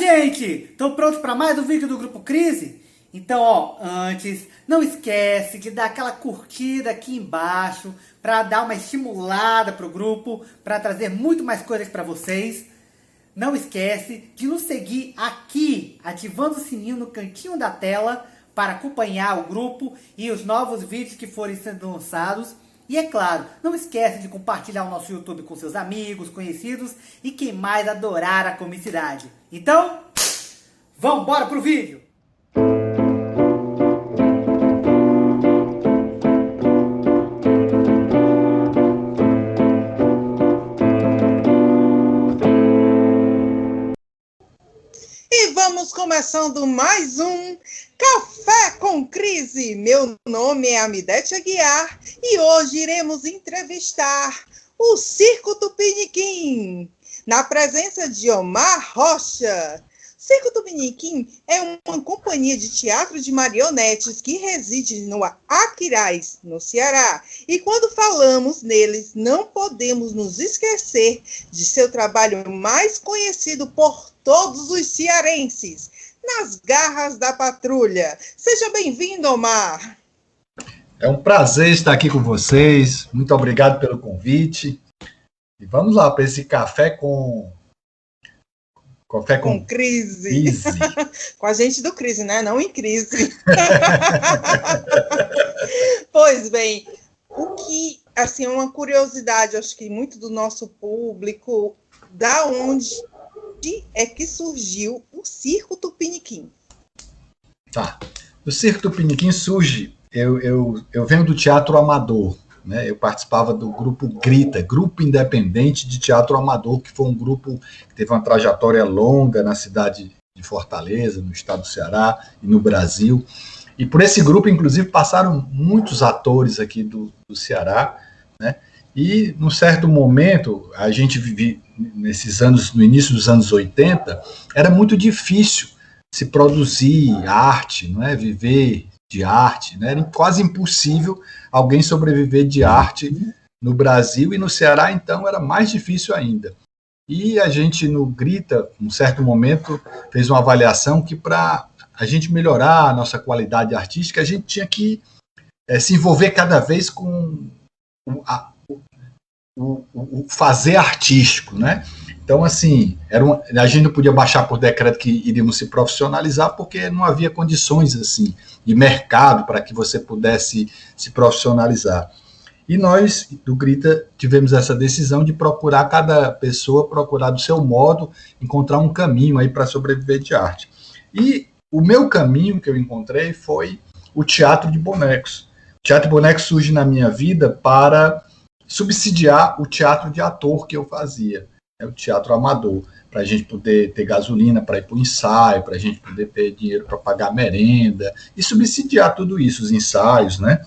gente! Estão prontos para mais um vídeo do Grupo Crise? Então, antes, não esquece de dar aquela curtida aqui embaixo para dar uma estimulada pro grupo, para trazer muito mais coisas para vocês. Não esquece de nos seguir aqui, ativando o sininho no cantinho da tela para acompanhar o grupo e os novos vídeos que forem sendo lançados. E é claro, não esquece de compartilhar o nosso YouTube com seus amigos, conhecidos e quem mais adorar a comicidade. Então, vamos embora pro vídeo! E vamos começando mais um Café com Crise. Meu nome é Amidete Aguiar e hoje iremos entrevistar o Circo Tupiniquim, na presença de Omar Rocha. Circo Tupiniquim é uma companhia de teatro de marionetes que reside no Aquiraz, no Ceará. E quando falamos neles, não podemos nos esquecer de seu trabalho mais conhecido por todos os cearenses, Nas Garras da Patrulha. Seja bem-vindo, Omar. É um prazer estar aqui com vocês. Muito obrigado pelo convite. E vamos lá para esse café com Crise. Com a gente do Crise, né? Não em crise. Pois bem, o que, assim, uma curiosidade, acho que muito do nosso público, da onde é que surgiu o Circo Tupiniquim? Tá. O Circo Tupiniquim surge, eu venho do teatro amador, né? Eu participava do grupo Grita, Grupo Independente de Teatro Amador, que foi um grupo que teve uma trajetória longa na cidade de Fortaleza, no estado do Ceará e no Brasil. E por esse grupo, inclusive, passaram muitos atores aqui do Ceará, né? E, num certo momento, a gente vivia nesses anos, no início dos anos 80, era muito difícil se produzir arte, não é? Viver de arte, né? Era quase impossível alguém sobreviver de arte no Brasil, e no Ceará, então, era mais difícil ainda. E a gente, no Grita, num certo momento, fez uma avaliação que, para a gente melhorar a nossa qualidade artística, a gente tinha que se envolver cada vez com o fazer artístico, né? Então, assim, a gente não podia baixar por decreto que iríamos se profissionalizar, porque não havia condições, assim, de mercado para que você pudesse se profissionalizar. E nós, do Grita, tivemos essa decisão de procurar, cada pessoa procurar do seu modo, encontrar um caminho aí para sobreviver de arte. E o meu caminho que eu encontrei foi o teatro de bonecos. O teatro de bonecos surge na minha vida para subsidiar o teatro de ator que eu fazia, o teatro amador, para a gente poder ter gasolina para ir para o ensaio, para a gente poder ter dinheiro para pagar merenda, e subsidiar tudo isso, os ensaios, né?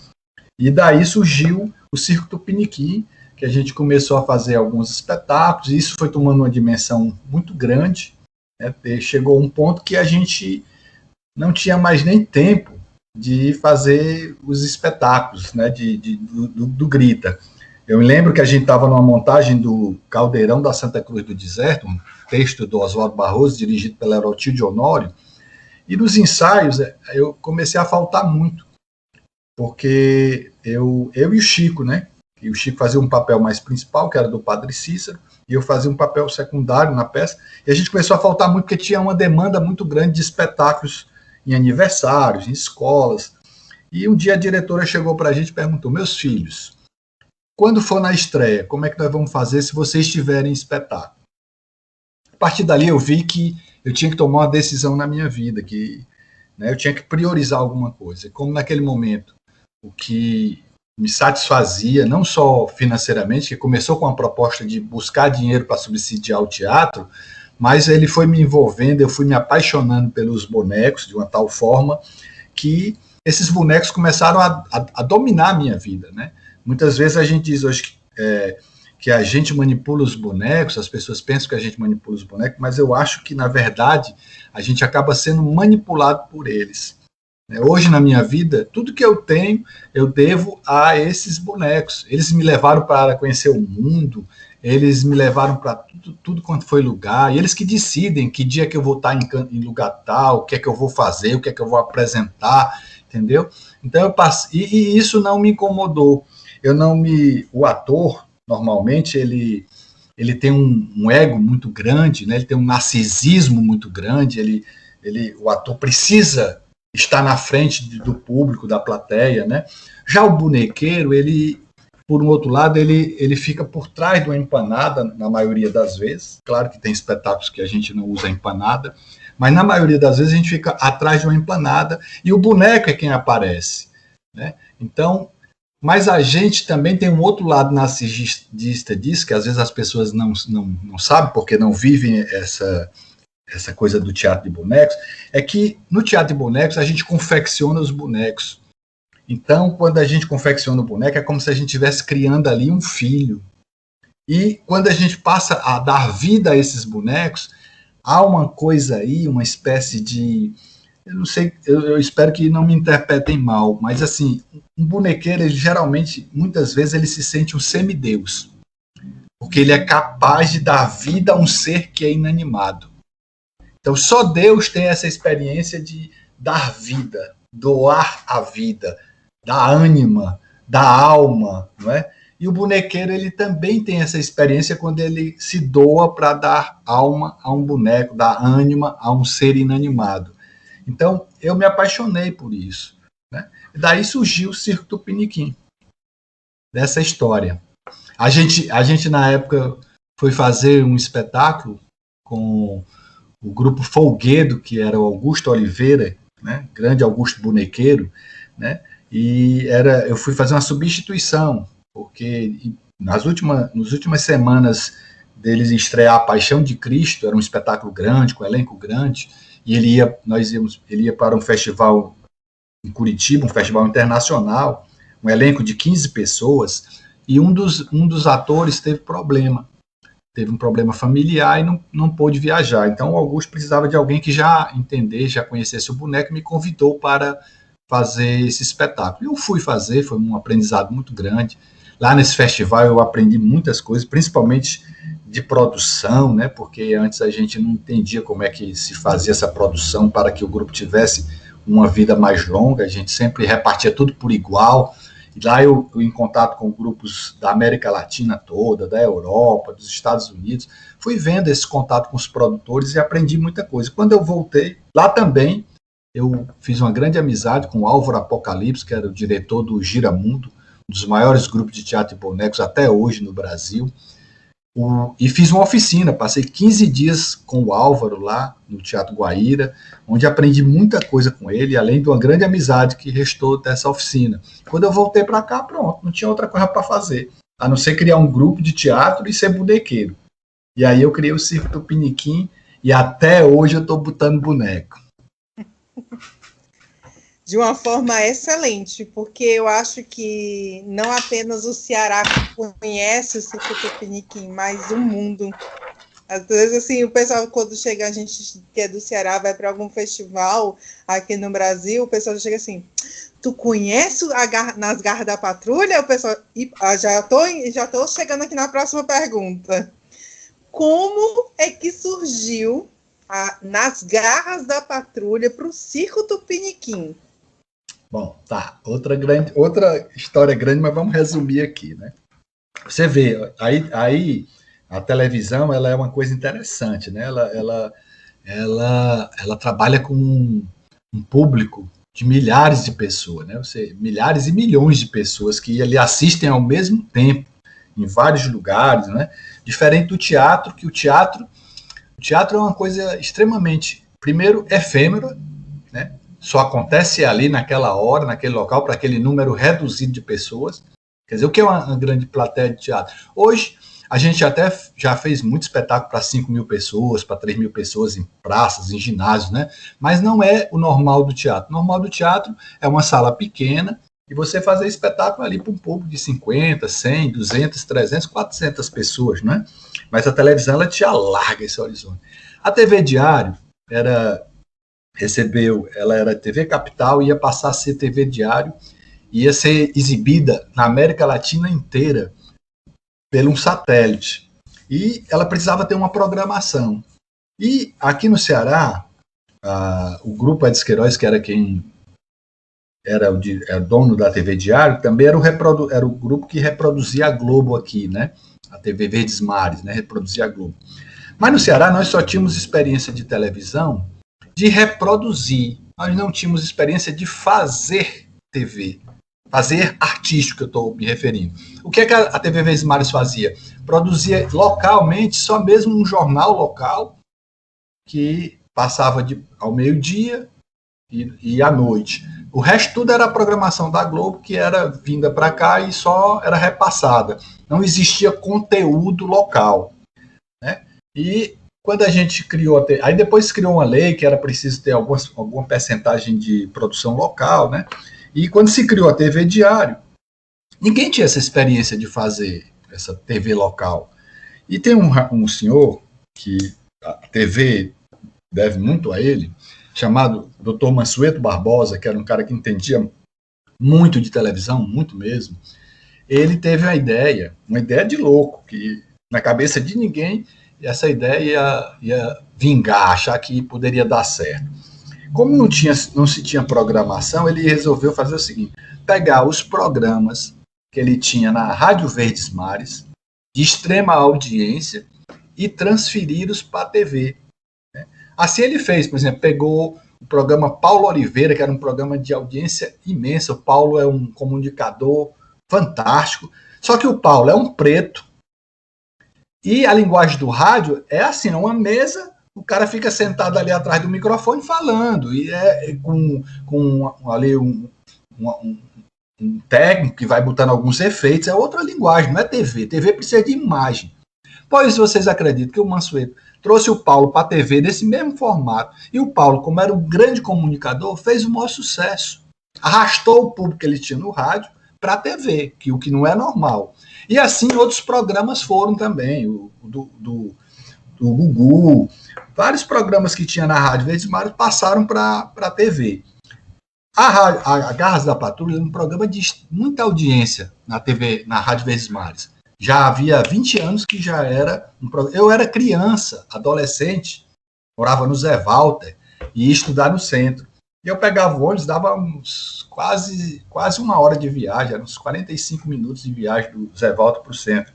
E daí surgiu o Circo Tupiniquim, que a gente começou a fazer alguns espetáculos, e isso foi tomando uma dimensão muito grande, né? Chegou um ponto que a gente não tinha mais nem tempo de fazer os espetáculos, né? do Grita. Eu me lembro que a gente estava numa montagem do Caldeirão da Santa Cruz do Deserto, um texto do Oswaldo Barroso, dirigido pelo Herotilde Honório, e nos ensaios eu comecei a faltar muito, porque eu e o Chico, né? E o Chico fazia um papel mais principal, que era do Padre Cícero, e eu fazia um papel secundário na peça, e a gente começou a faltar muito, porque tinha uma demanda muito grande de espetáculos em aniversários, em escolas. E um dia a diretora chegou para a gente e perguntou: meus filhos, quando for na estreia, como é que nós vamos fazer se vocês tiverem espetáculo? A partir dali eu vi que eu tinha que tomar uma decisão na minha vida, que, né, eu tinha que priorizar alguma coisa. E como naquele momento o que me satisfazia, não só financeiramente, que começou com a proposta de buscar dinheiro para subsidiar o teatro, mas ele foi me envolvendo, eu fui me apaixonando pelos bonecos de uma tal forma que esses bonecos começaram a dominar a minha vida, né? Muitas vezes a gente diz hoje que a gente manipula os bonecos, as pessoas pensam que a gente manipula os bonecos, mas eu acho que, na verdade, a gente acaba sendo manipulado por eles. Hoje, na minha vida, tudo que eu tenho, eu devo a esses bonecos. Eles me levaram para conhecer o mundo, eles me levaram para tudo quanto foi lugar, e eles que decidem que dia que eu vou estar em lugar tal, o que é que eu vou fazer, o que é que eu vou apresentar, entendeu? Então eu passei, e isso não me incomodou. O ator, normalmente, ele tem um ego muito grande, né? Ele tem um narcisismo muito grande, o ator precisa estar na frente do público, da plateia, né? Já o bonequeiro, por um outro lado, ele fica por trás de uma empanada, na maioria das vezes. Claro que tem espetáculos que a gente não usa empanada, mas na maioria das vezes a gente fica atrás de uma empanada e o boneco é quem aparece, né? Então, mas a gente também tem um outro lado narcisista disso, que às vezes as pessoas não sabem, porque não vivem essa coisa do teatro de bonecos, é que no teatro de bonecos a gente confecciona os bonecos. Então, quando a gente confecciona o boneco, é como se a gente estivesse criando ali um filho. E quando a gente passa a dar vida a esses bonecos, há uma coisa aí, uma espécie de... Eu não sei, eu espero que não me interpretem mal, mas assim, um bonequeiro, ele geralmente, muitas vezes, ele se sente um semideus, porque ele é capaz de dar vida a um ser que é inanimado. Então, só Deus tem essa experiência de dar vida, doar a vida, da ânima, da alma, não é? E o bonequeiro, ele também tem essa experiência quando ele se doa para dar alma a um boneco, dar ânima a um ser inanimado. Então, eu me apaixonei por isso, né? E daí surgiu o Circo Tupiniquim, dessa história. A gente, na época, foi fazer um espetáculo com o grupo Folguedo, que era o Augusto Oliveira, né? Grande Augusto Bonequeiro, né? E eu fui fazer uma substituição, porque nas últimas semanas deles estrear A Paixão de Cristo, era um espetáculo grande, com um elenco grande, e ele ia para um festival em Curitiba, um festival internacional, um elenco de 15 pessoas, e um dos atores teve um problema familiar e não pôde viajar. Então o Augusto precisava de alguém que já conhecesse o boneco, e me convidou para fazer esse espetáculo. Eu fui fazer, foi um aprendizado muito grande. Lá nesse festival eu aprendi muitas coisas, principalmente de produção, né? Porque antes a gente não entendia como é que se fazia essa produção para que o grupo tivesse uma vida mais longa. A gente sempre repartia tudo por igual. E lá eu em contato com grupos da América Latina toda, da Europa, dos Estados Unidos, fui vendo esse contato com os produtores e aprendi muita coisa. Quando eu voltei, lá também, eu fiz uma grande amizade com o Álvaro Apocalipse, que era o diretor do Giramundo, um dos maiores grupos de teatro de bonecos até hoje no Brasil. E fiz uma oficina, passei 15 dias com o Álvaro lá no Teatro Guaíra, onde aprendi muita coisa com ele, além de uma grande amizade que restou dessa oficina. Quando eu voltei para cá, pronto, não tinha outra coisa para fazer, a não ser criar um grupo de teatro e ser bonequeiro. E aí eu criei o Circo Tupiniquim e até hoje eu estou botando boneco. De uma forma excelente, porque eu acho que não apenas o Ceará conhece o Circo Tupiniquim, mas o mundo. Às vezes, assim, o pessoal, quando chega, a gente que é do Ceará, vai para algum festival aqui no Brasil, o pessoal chega assim, tu conhece Nas Garras da Patrulha? O pessoal, já tô chegando aqui na próxima pergunta. Como é que surgiu Nas Garras da Patrulha para o Circo Tupiniquim? Bom, tá. Outra história grande, mas vamos resumir aqui, né? Você vê, aí a televisão, ela é uma coisa interessante, né? Ela trabalha com um público de milhares de pessoas, né? Milhares e milhões de pessoas que ali assistem ao mesmo tempo, em vários lugares, né? Diferente do teatro, que o teatro é uma coisa extremamente, primeiro, efêmera, né? Só acontece ali naquela hora, naquele local, para aquele número reduzido de pessoas. Quer dizer, o que é uma grande plateia de teatro? Hoje, a gente até já fez muito espetáculo para 5 mil pessoas, para 3 mil pessoas em praças, em ginásios, né? Mas não é o normal do teatro. O normal do teatro é uma sala pequena e você fazer espetáculo ali para um público de 50, 100, 200, 300, 400 pessoas, né? Mas a televisão, ela te alarga esse horizonte. A TV Diário ela era TV Capital, ia passar a ser TV Diário, ia ser exibida na América Latina inteira por um satélite. E ela precisava ter uma programação. E aqui no Ceará, o Grupo Edson Queiroz, que era quem era o dono da TV Diário, também era o grupo que reproduzia a Globo aqui, né? A TV Verdes Mares, né? Reproduzia a Globo. Mas no Ceará nós só tínhamos experiência de televisão de reproduzir. Nós não tínhamos experiência de fazer TV. Fazer artístico, que eu estou me referindo. O que é que a TV Verdes Mares fazia? Produzia localmente, só mesmo um jornal local, que passava ao meio-dia e à noite. O resto tudo era a programação da Globo, que era vinda para cá e só era repassada. Não existia conteúdo local, né? E quando a gente criou... Aí depois criou uma lei que era preciso ter alguma percentagem de produção local, né? E quando se criou a TV Diário, ninguém tinha essa experiência de fazer essa TV local. E tem um senhor que a TV deve muito a ele, chamado Dr. Mansueto Barbosa, que era um cara que entendia muito de televisão, muito mesmo. Ele teve uma ideia de louco, que na cabeça de ninguém essa ideia ia vingar, achar que poderia dar certo. Como não se tinha programação, ele resolveu fazer o seguinte: pegar os programas que ele tinha na Rádio Verdes Mares, de extrema audiência, e transferi-los para a TV. Assim ele fez, por exemplo, pegou o programa Paulo Oliveira, que era um programa de audiência imensa. O Paulo é um comunicador fantástico, só que o Paulo é um preto, e a linguagem do rádio é assim, é uma mesa, o cara fica sentado ali atrás do microfone falando, e com ali um técnico que vai botando alguns efeitos, é outra linguagem, não é TV. TV precisa de imagem. Pois vocês acreditam que o Mansueto trouxe o Paulo para a TV nesse mesmo formato, e o Paulo, como era um grande comunicador, fez o maior sucesso. Arrastou o público que ele tinha no rádio para a TV, o que não é normal. E assim outros programas foram também, o do Gugu, vários programas que tinha na Rádio Verdes Mares passaram para a TV. A Garras da Patrulha é um programa de muita audiência na TV, na Rádio Verdes Mares. Já havia 20 anos que já era um programa. Eu era criança, adolescente, morava no Zé Walter e ia estudar no centro. E eu pegava o ônibus, dava quase uma hora de viagem, eram uns 45 minutos de viagem do Zé Walter para o centro.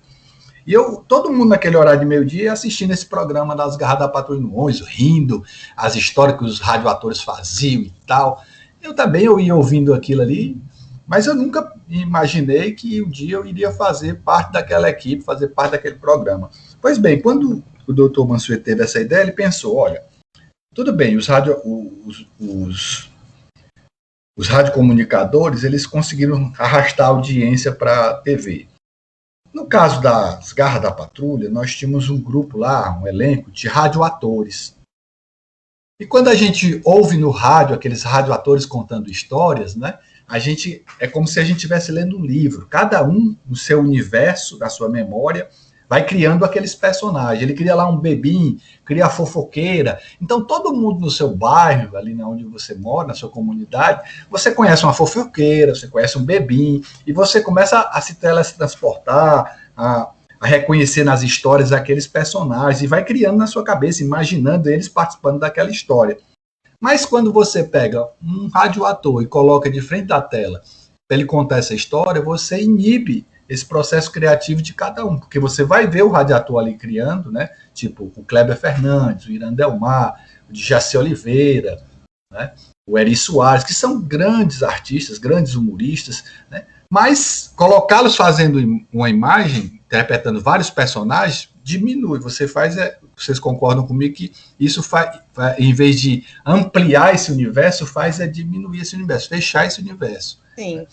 E todo mundo naquele horário de meio-dia assistindo esse programa das Garras da Patrulha no ônibus, rindo, as histórias que os radioatores faziam e tal. Eu também ia ouvindo aquilo ali, mas eu nunca imaginei que um dia eu iria fazer parte daquela equipe, fazer parte daquele programa. Pois bem, quando o doutor Mansueto teve essa ideia, ele pensou, olha, tudo bem, os radiocomunicadores, eles conseguiram arrastar a audiência para a TV. No caso das Garras da Patrulha, nós tínhamos um grupo lá, um elenco de radioatores. E quando a gente ouve no rádio aqueles radioatores contando histórias, né, é como se a gente estivesse lendo um livro. Cada um, no seu universo, na sua memória, vai criando aqueles personagens. Ele cria lá um bebim, cria a fofoqueira. Então, todo mundo no seu bairro, ali onde você mora, na sua comunidade, você conhece uma fofoqueira, você conhece um bebim, e você começa a se teletransportar, a reconhecer nas histórias aqueles personagens, e vai criando na sua cabeça, imaginando eles participando daquela história. Mas quando você pega um radioator e coloca de frente da tela para ele contar essa história, você inibe esse processo criativo de cada um, porque você vai ver o radioator ali criando, né? Tipo o Kleber Fernandes, o Irandelmar, o Djaci Oliveira, né? O Eri Soares, que são grandes artistas, grandes humoristas, né? Mas colocá-los fazendo uma imagem, interpretando vários personagens, diminui. Vocês concordam comigo que isso em vez de ampliar esse universo, diminuir esse universo, fechar esse universo. Sim.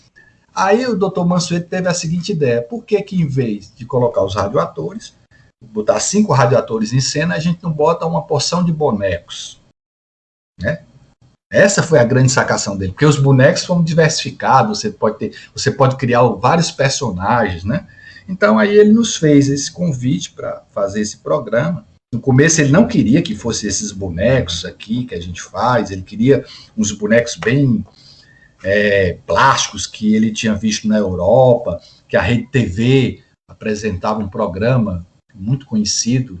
Aí o Dr. Mansueto teve a seguinte ideia: por que em vez de colocar os radioatores, botar 5 radioatores em cena, a gente não bota uma porção de bonecos? Né? Essa foi a grande sacação dele, porque os bonecos foram diversificados, você pode criar vários personagens, né? Então aí ele nos fez esse convite para fazer esse programa. No começo ele não queria que fosse esses bonecos aqui que a gente faz, ele queria uns bonecos bem plásticos que ele tinha visto na Europa, que a Rede TV apresentava um programa muito conhecido,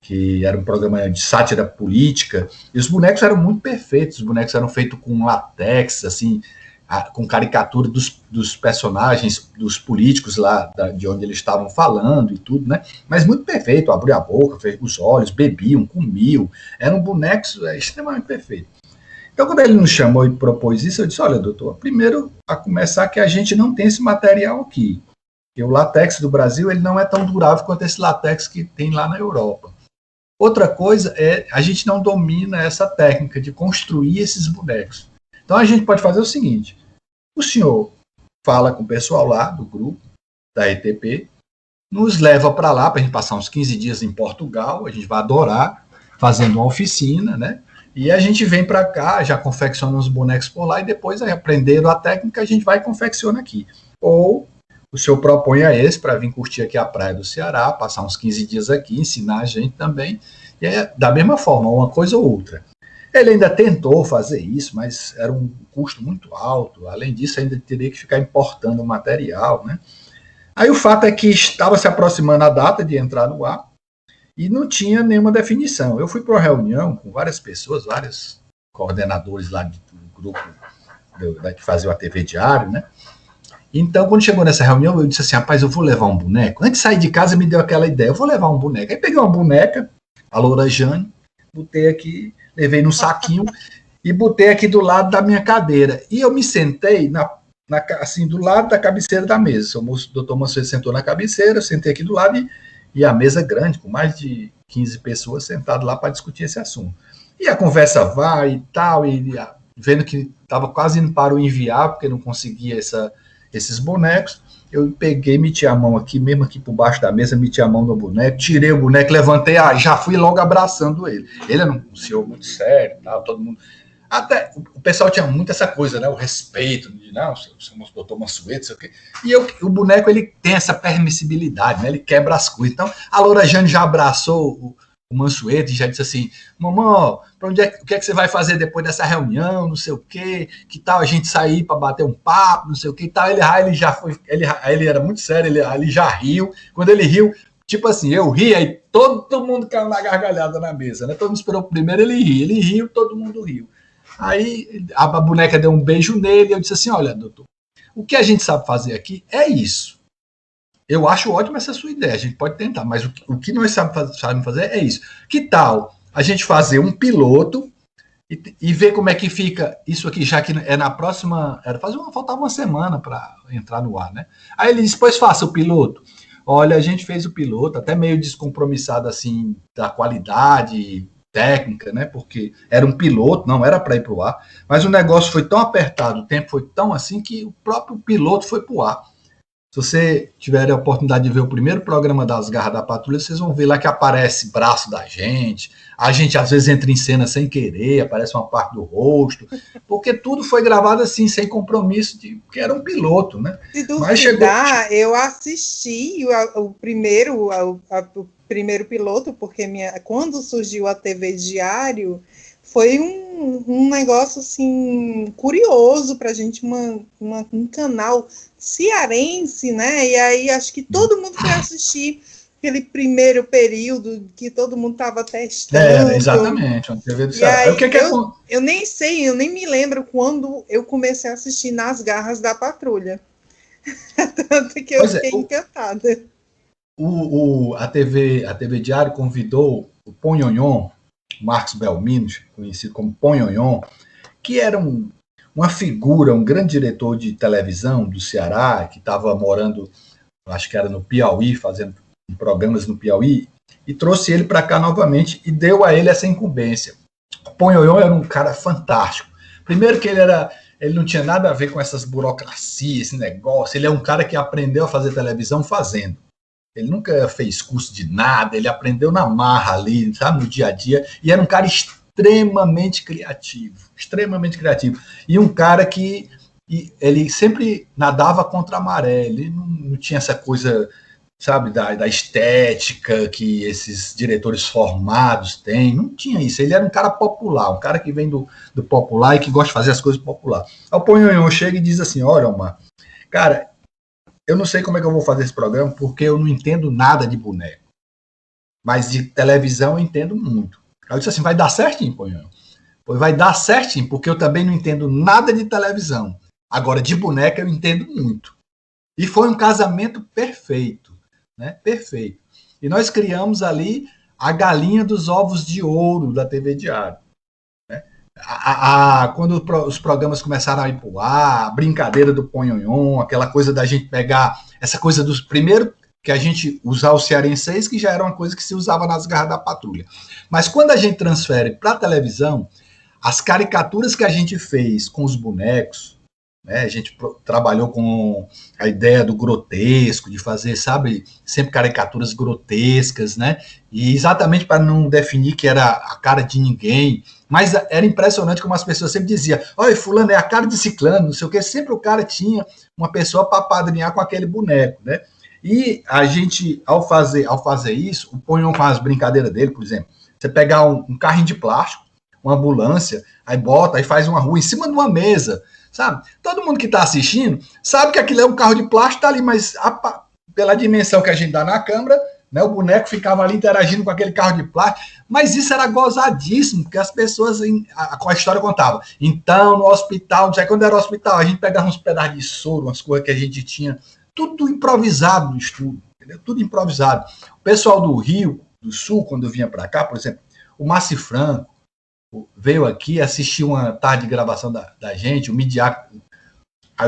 que era um programa de sátira política, e os bonecos eram muito perfeitos, os bonecos eram feitos com latex, assim, com caricatura dos personagens, dos políticos lá de onde eles estavam falando e tudo, né? Mas muito perfeito, abriu a boca, fez os olhos, bebiam, comiam, eram bonecos extremamente perfeitos. Então, quando ele nos chamou e propôs isso, eu disse, olha, doutor, primeiro, a começar que a gente não tem esse material aqui, porque o látex do Brasil ele não é tão durável quanto esse látex que tem lá na Europa. Outra coisa é, a gente não domina essa técnica de construir esses bonecos. Então, a gente pode fazer o seguinte, o senhor fala com o pessoal lá do grupo, da ETP, nos leva para lá, para a gente passar uns 15 dias em Portugal, a gente vai adorar, fazendo uma oficina, né? E a gente vem para cá, já confecciona uns bonecos por lá, e depois, aprendendo a técnica, a gente vai e confecciona aqui. Ou o senhor propõe a esse para vir curtir aqui a praia do Ceará, passar uns 15 dias aqui, ensinar a gente também, e é da mesma forma, uma coisa ou outra. Ele ainda tentou fazer isso, mas era um custo muito alto. Além disso, ainda teria que ficar importando o material, né? Aí o fato é que estava se aproximando a data de entrar no ar e não tinha nenhuma definição. Eu fui para uma reunião com várias pessoas, vários coordenadores lá do grupo que fazia a TV Diário, né? Então, quando chegou nessa reunião, eu disse assim, rapaz, eu vou levar um boneco. Antes de sair de casa, me deu aquela ideia, eu vou levar um boneco. Aí peguei uma boneca, a Loura Jane, botei aqui, levei num saquinho e botei aqui do lado da minha cadeira. E eu me sentei assim, do lado da cabeceira da mesa. O doutor Mansueto sentou na cabeceira, eu sentei aqui do lado e a mesa grande, com mais de 15 pessoas sentadas lá para discutir esse assunto. E a conversa vai e tal, e vendo que estava quase indo para o enviar, porque não conseguia esses bonecos, eu peguei, meti a mão aqui, mesmo aqui por baixo da mesa, meti a mão no boneco, tirei o boneco, levantei, já fui logo abraçando ele. Ele era um senhor muito sério, tal, todo mundo... Até o pessoal tinha muito essa coisa, né? O respeito, de não, somos doutor Mansueto, sei o quê. E o boneco, ele tem essa permissibilidade, né? Ele quebra as coisas. Então, a Loura Jane já abraçou o Mansueto e já disse assim, mamãe, o que é que você vai fazer depois dessa reunião, não sei o quê, que tal a gente sair para bater um papo, não sei o quê, e tal. Ele já foi, ele era muito sério, ele já riu. Quando ele riu, tipo assim, eu ri, aí todo mundo caiu na gargalhada na mesa, né? Todo mundo esperou primeiro, ele riu, todo mundo riu. Aí a boneca deu um beijo nele e eu disse assim, olha, doutor, o que a gente sabe fazer aqui é isso. Eu acho ótima essa sua ideia, a gente pode tentar, mas o que nós sabemos fazer é isso. Que tal a gente fazer um piloto e ver como é que fica isso aqui, já que é na próxima... faltava uma semana para entrar no ar, né? Aí ele disse, pois faça o piloto. Olha, a gente fez o piloto, até meio descompromissado assim, da qualidade técnica, né? Porque era um piloto, não era para ir para o ar, mas o negócio foi tão apertado, o tempo foi tão assim que o próprio piloto foi para o ar. Se você tiver a oportunidade de ver o primeiro programa das Garras da Patrulha, vocês vão ver lá que aparece braço da gente, a gente às vezes entra em cena sem querer, aparece uma parte do rosto, porque tudo foi gravado assim, sem compromisso, porque era um piloto, né? Se duvidar, eu assisti o primeiro piloto, porque quando surgiu a TV Diário, foi um negócio assim curioso para a gente, um canal cearense, né? E aí acho que todo mundo foi assistir aquele primeiro período que todo mundo estava testando. Exatamente, a TV do Ceará. Eu nem sei, eu nem me lembro quando eu comecei a assistir Nas Garras da Patrulha. Tanto que eu fiquei encantada. A TV Diário convidou o Ponhonhon, Marcos Belmino, conhecido como Ponhonhon, que era uma figura, um grande diretor de televisão do Ceará, que estava morando, acho que era no Piauí, fazendo programas no Piauí, e trouxe ele para cá novamente e deu a ele essa incumbência. O Ponhonhon era um cara fantástico. Primeiro que ele não tinha nada a ver com essas burocracias, esse negócio, ele é um cara que aprendeu a fazer televisão fazendo. Ele nunca fez curso de nada, ele aprendeu na marra ali, sabe, no dia a dia, e era um cara extremamente criativo. E um cara que ele sempre nadava contra a maré, ele não tinha essa coisa, sabe, da estética que esses diretores formados têm, não tinha isso. Ele era um cara popular, um cara que vem do popular e que gosta de fazer as coisas popular. Aí o Ponhonhon chega e diz assim, olha, Omar, cara, eu não sei como é que eu vou fazer esse programa porque eu não entendo nada de boneco. mas de televisão eu entendo muito. Aí eu disse assim, vai dar certinho, Ponhão. Pois vai dar certinho, porque eu também não entendo nada de televisão. Agora, de boneca eu entendo muito. E foi um casamento perfeito, né? Perfeito. E nós criamos ali a galinha dos ovos de ouro da TV Diário. Né? Quando os programas começaram a ir pro ar, a brincadeira do Ponhonhon, aquela coisa da gente pegar, essa coisa dos primeiro que a gente usar o cearenseis, que já era uma coisa que se usava nas garras da patrulha. Mas quando a gente transfere para a televisão, as caricaturas que a gente fez com os bonecos, né, a gente trabalhou com a ideia do grotesco, de fazer, sabe, sempre caricaturas grotescas, né? E exatamente para não definir que era a cara de ninguém, mas era impressionante como as pessoas sempre diziam, olha, fulano é a cara de ciclano, não sei o que, sempre o cara tinha uma pessoa para padrinhar com aquele boneco, né? E a gente, ao fazer isso, o Ponhão com as brincadeiras dele, por exemplo, você pegar um carrinho de plástico, uma ambulância, aí bota, aí faz uma rua em cima de uma mesa, sabe? Todo mundo que está assistindo sabe que aquilo é um carro de plástico, tá ali, mas pela dimensão que a gente dá na câmera, né, o boneco ficava ali interagindo com aquele carro de plástico, mas isso era gozadíssimo, porque as pessoas, a história contava. Então, no hospital, não sei quando era hospital, a gente pegava uns pedaços de soro, umas coisas que a gente tinha, tudo improvisado no estudo, entendeu? Tudo improvisado. O pessoal do Rio, do Sul, quando vinha para cá, por exemplo, o Massi Franco veio aqui, assistiu uma tarde de gravação da gente, o Midiaco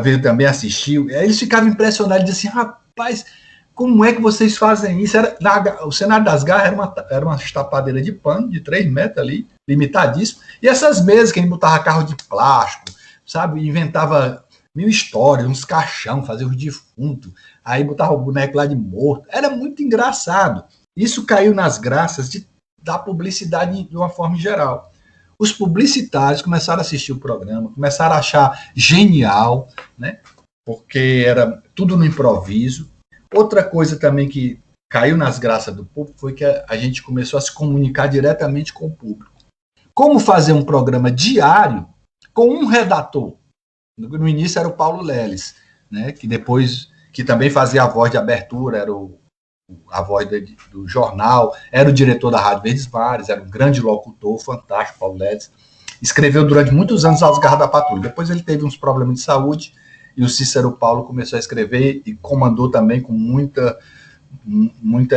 veio também, assistiu, aí eles ficavam impressionados, diziam assim, rapaz, como é que vocês fazem isso? O cenário das garras era uma tapadeira de pano, de 3 metros ali, limitadíssimo, e essas mesas que a gente botava carro de plástico, sabe, inventava mil histórias, uns caixão, fazia os defuntos, aí botava o boneco lá de morto, era muito engraçado. Isso caiu nas graças da publicidade de uma forma geral. Os publicitários começaram a assistir o programa, começaram a achar genial, né? Porque era tudo no improviso. Outra coisa também que caiu nas graças do público foi que a gente começou a se comunicar diretamente com o público. Como fazer um programa diário com um redator? No início era o Paulo Leles, né? Que também fazia a voz de abertura, era a voz do jornal, era o diretor da Rádio Verdes Mares, era um grande locutor, fantástico, Paulo Ledes. Escreveu durante muitos anos As Garras da Patrulha. Depois ele teve uns problemas de saúde e o Cícero Paulo começou a escrever e comandou também com muita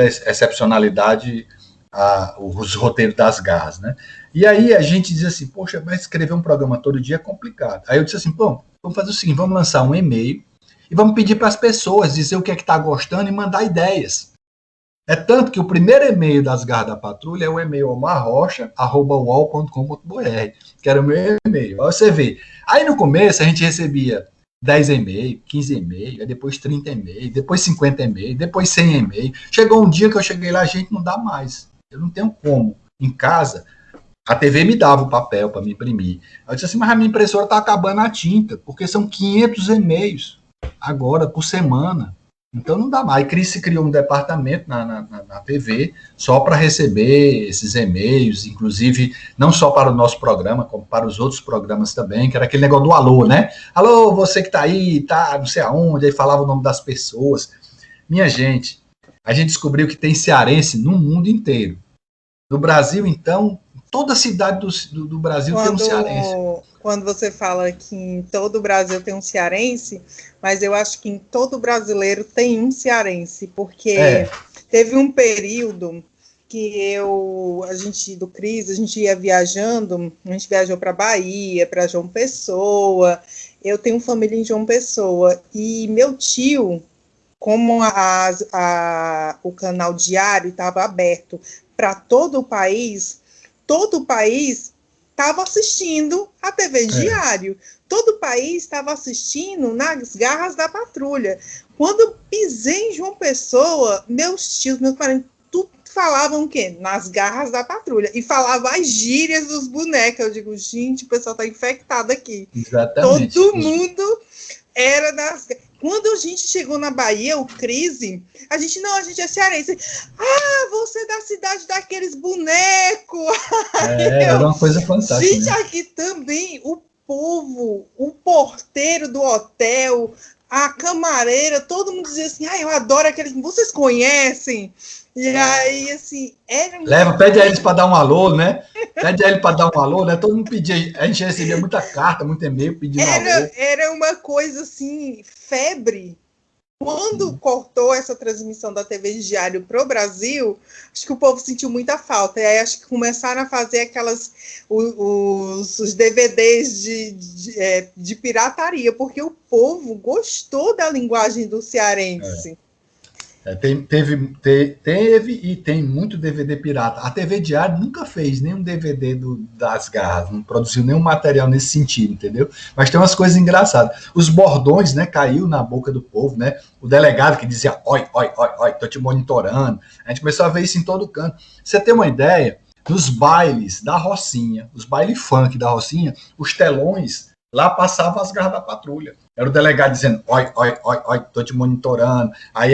excepcionalidade os roteiros das garras, né? E aí a gente dizia assim, poxa, mas escrever um programa todo dia é complicado. Aí eu disse assim, bom, vamos fazer o seguinte, vamos lançar um e-mail e vamos pedir para as pessoas dizer o que é que está gostando e mandar ideias. É tanto que o primeiro e-mail das Garras da Patrulha é o e-mail omarrocha@uol.com.br, que era o meu e-mail. Aí você vê. Aí no começo a gente recebia 10 e-mails, 15 e-mails, aí depois 30 e-mails, depois 50 e-mails, depois 100 e-mails. Chegou um dia que eu cheguei lá, gente, não dá mais. Eu não tenho como. Em casa, a TV me dava o papel para me imprimir. Eu disse assim, mas a minha impressora está acabando a tinta, porque são 500 e-mails agora por semana. Então não dá mais. Aí se criou um departamento na TV só para receber esses e-mails, inclusive não só para o nosso programa, como para os outros programas também, que era aquele negócio do alô, né? Alô, você que tá aí, tá não sei aonde, aí falava o nome das pessoas. Minha gente, a gente descobriu que tem cearense no mundo inteiro. No Brasil, então, toda cidade do Brasil tem um cearense. Quando você fala que em todo o Brasil tem um cearense, mas eu acho que em todo brasileiro tem um cearense, porque teve um período que a gente ia viajando, a gente viajou para Bahia, para João Pessoa, eu tenho família em João Pessoa, e meu tio, como o canal diário estava aberto para todo o país estava assistindo a TV Diário. Todo o país estava assistindo nas Garras da Patrulha. Quando eu pisei em João Pessoa, meus tios, meus parentes, tudo falavam o quê? Nas Garras da Patrulha. E falavam as gírias dos bonecos. Eu digo, gente, o pessoal está infectado aqui. Exatamente. Todo mundo era nas... Quando a gente chegou na Bahia, o Crise, a gente é cearense. Ah, você é da cidade daqueles bonecos. Era uma coisa fantástica. Gente, aqui também, o povo, o porteiro do hotel, a camareira, todo mundo dizia assim, eu adoro aqueles, vocês conhecem? E aí, assim, pede a eles para dar um alô, né? Pede a eles para dar um alô, né? Todo mundo pedia, a gente recebia muita carta, muito e-mail pedindo alô. Era uma coisa, assim, febre. Quando cortou essa transmissão da TV Diário para o Brasil, acho que o povo sentiu muita falta. E aí acho que começaram a fazer os DVDs de pirataria, porque o povo gostou da linguagem do cearense. Teve e tem muito DVD pirata. A TV Diário nunca fez nenhum DVD das garras, não produziu nenhum material nesse sentido, entendeu? Mas tem umas coisas engraçadas. Os bordões, né, caiu na boca do povo, né? O delegado que dizia, oi, tô te monitorando. A gente começou a ver isso em todo canto. Você tem uma ideia? Nos bailes da Rocinha, os bailes funk da Rocinha, os telões, lá passavam as garras da patrulha. Era o delegado dizendo, oi, tô te monitorando. Aí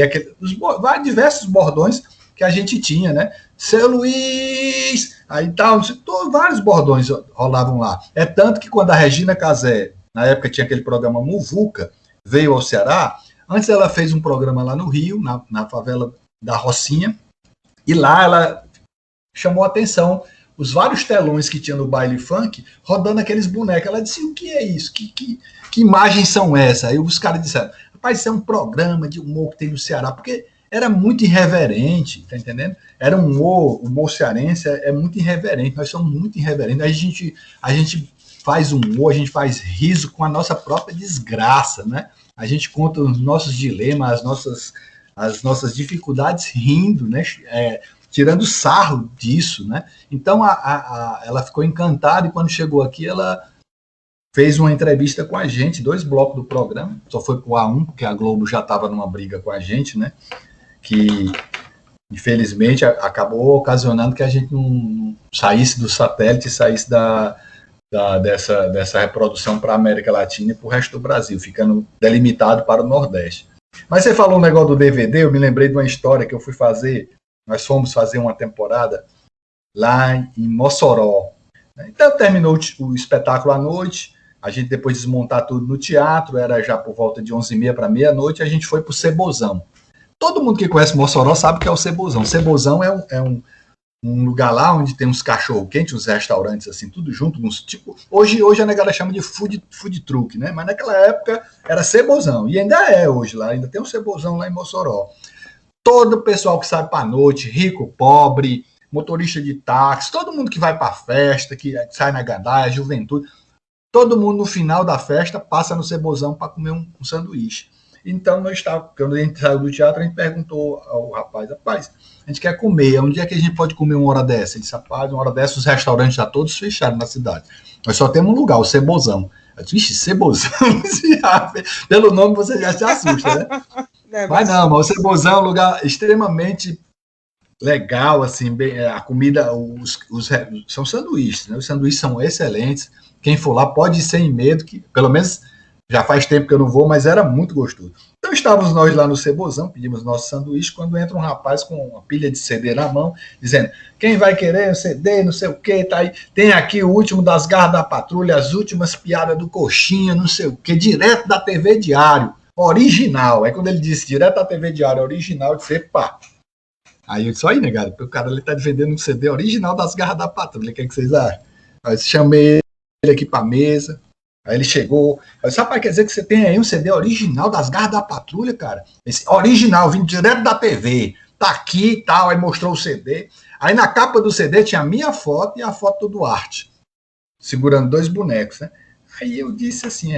diversos bordões que a gente tinha, né? Seu Luiz, aí tal, vários bordões rolavam lá. É tanto que quando a Regina Casé, na época tinha aquele programa Muvuca, veio ao Ceará, antes ela fez um programa lá no Rio, na favela da Rocinha, e lá ela chamou a atenção os vários telões que tinha no baile funk, rodando aqueles bonecos. Ela disse, o que é isso? Que imagens são essas? Aí os caras disseram, rapaz, isso é um programa de humor que tem no Ceará, porque era muito irreverente, tá entendendo? Era o humor cearense é muito irreverente, nós somos muito irreverentes, a gente faz humor, a gente faz riso com a nossa própria desgraça, né? A gente conta os nossos dilemas, as nossas dificuldades rindo, né? Tirando sarro disso, né? Então ela ficou encantada e quando chegou aqui ela fez uma entrevista com a gente, 2 blocos do programa, só foi pro A1 porque a Globo já estava numa briga com a gente, né? Que infelizmente acabou ocasionando que a gente não saísse do satélite, saísse dessa reprodução para a América Latina e para o resto do Brasil, ficando delimitado para o Nordeste. Mas você falou um negócio do DVD, eu me lembrei de uma história que eu fui fazer. Nós fomos fazer uma temporada lá em Mossoró. Então terminou o espetáculo à noite, a gente depois de desmontar tudo no teatro, era já por volta de 11h30 para meia-noite, a gente foi para o Cebozão. Todo mundo que conhece Mossoró sabe que é o Cebozão. Cebozão é um lugar lá onde tem uns cachorro-quente, uns restaurantes assim, tudo junto, tipo, hoje a negada chama de food truck, né? Mas naquela época era Cebozão, e ainda é hoje lá, ainda tem um Cebozão lá em Mossoró. Todo o pessoal que sai para noite, rico, pobre, motorista de táxi, todo mundo que vai para festa, que sai na gandaia, juventude, todo mundo no final da festa passa no Cebozão para comer um sanduíche. Então, quando a gente saiu do teatro, a gente perguntou ao rapaz, a gente quer comer, onde é que a gente pode comer uma hora dessa? Ele disse, rapaz, uma hora dessa os restaurantes já todos fecharam na cidade. Nós só temos um lugar, o Cebozão. Eu disse, vixe, Cebozão, pelo nome você já se assusta, né? Mas não, mas o Cebozão é um lugar extremamente legal, assim, a comida, são sanduíches, né? Os sanduíches são excelentes. Quem for lá pode ir sem medo, que pelo menos já faz tempo que eu não vou, mas era muito gostoso. Então estávamos nós lá no Cebozão, pedimos nosso sanduíche, quando entra um rapaz com uma pilha de CD na mão, dizendo, quem vai querer um CD, não sei o que, tá aí, tem aqui o último das garras da patrulha, as últimas piadas do Coxinha, não sei o que, direto da TV Diário, original. Aí quando ele disse direto da TV Diário, original, eu disse, pá. Aí eu disse, aí, negado, porque o cara ele tá vendendo um CD original das garras da patrulha, o que vocês acham? Aí eu chamei ele aqui pra mesa. Aí ele chegou, eu disse, rapaz, quer dizer que você tem aí um CD original das garras da patrulha, cara? Esse original, vindo direto da TV, tá aqui e tal, aí mostrou o CD. Aí na capa do CD tinha a minha foto e a foto do Duarte, segurando 2 bonecos, né? Aí eu disse assim,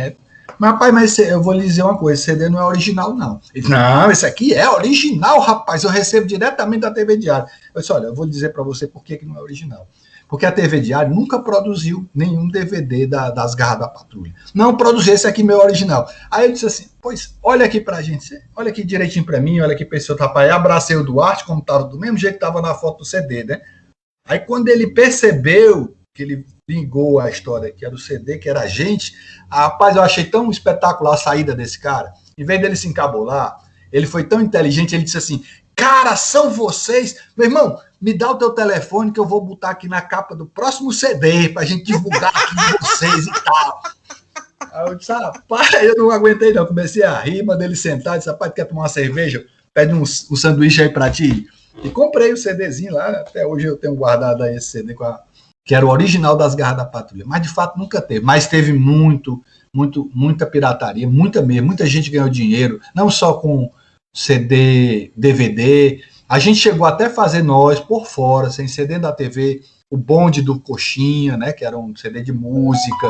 mas rapaz, eu vou lhe dizer uma coisa, esse CD não é original, não. Ele disse, não, esse aqui é original, rapaz, eu recebo diretamente da TV Diário. Eu disse, olha, eu vou dizer para você por que não é original. Porque a TV Diário nunca produziu nenhum DVD das garras da patrulha. Não produziu esse aqui, meu original. Aí eu disse assim, pois, olha aqui pra gente, olha aqui direitinho pra mim, olha aqui pra esse outro rapaz. Aí abracei o Duarte, como estava do mesmo jeito que estava na foto do CD, né? Aí quando ele percebeu que ele ligou a história que era o CD, que era a gente, rapaz, eu achei tão espetacular a saída desse cara. Em vez dele se encabolar, ele foi tão inteligente, ele disse assim, cara, são vocês? Meu irmão, me dá o teu telefone que eu vou botar aqui na capa do próximo CD pra gente divulgar aqui vocês e tal. Aí eu disse, rapaz, eu não aguentei não, comecei a rir, mandei ele sentar, disse, rapaz, quer tomar uma cerveja? Pede um sanduíche aí pra ti. E comprei o CDzinho lá, até hoje eu tenho guardado aí esse CD que era o original das Garras da Patrulha, mas de fato nunca teve, mas teve muita pirataria, muita gente ganhou dinheiro, não só com CD, DVD, a gente chegou até a fazer nós, por fora, sem ser dentro da TV, o bonde do Coxinha, né, que era um CD de música,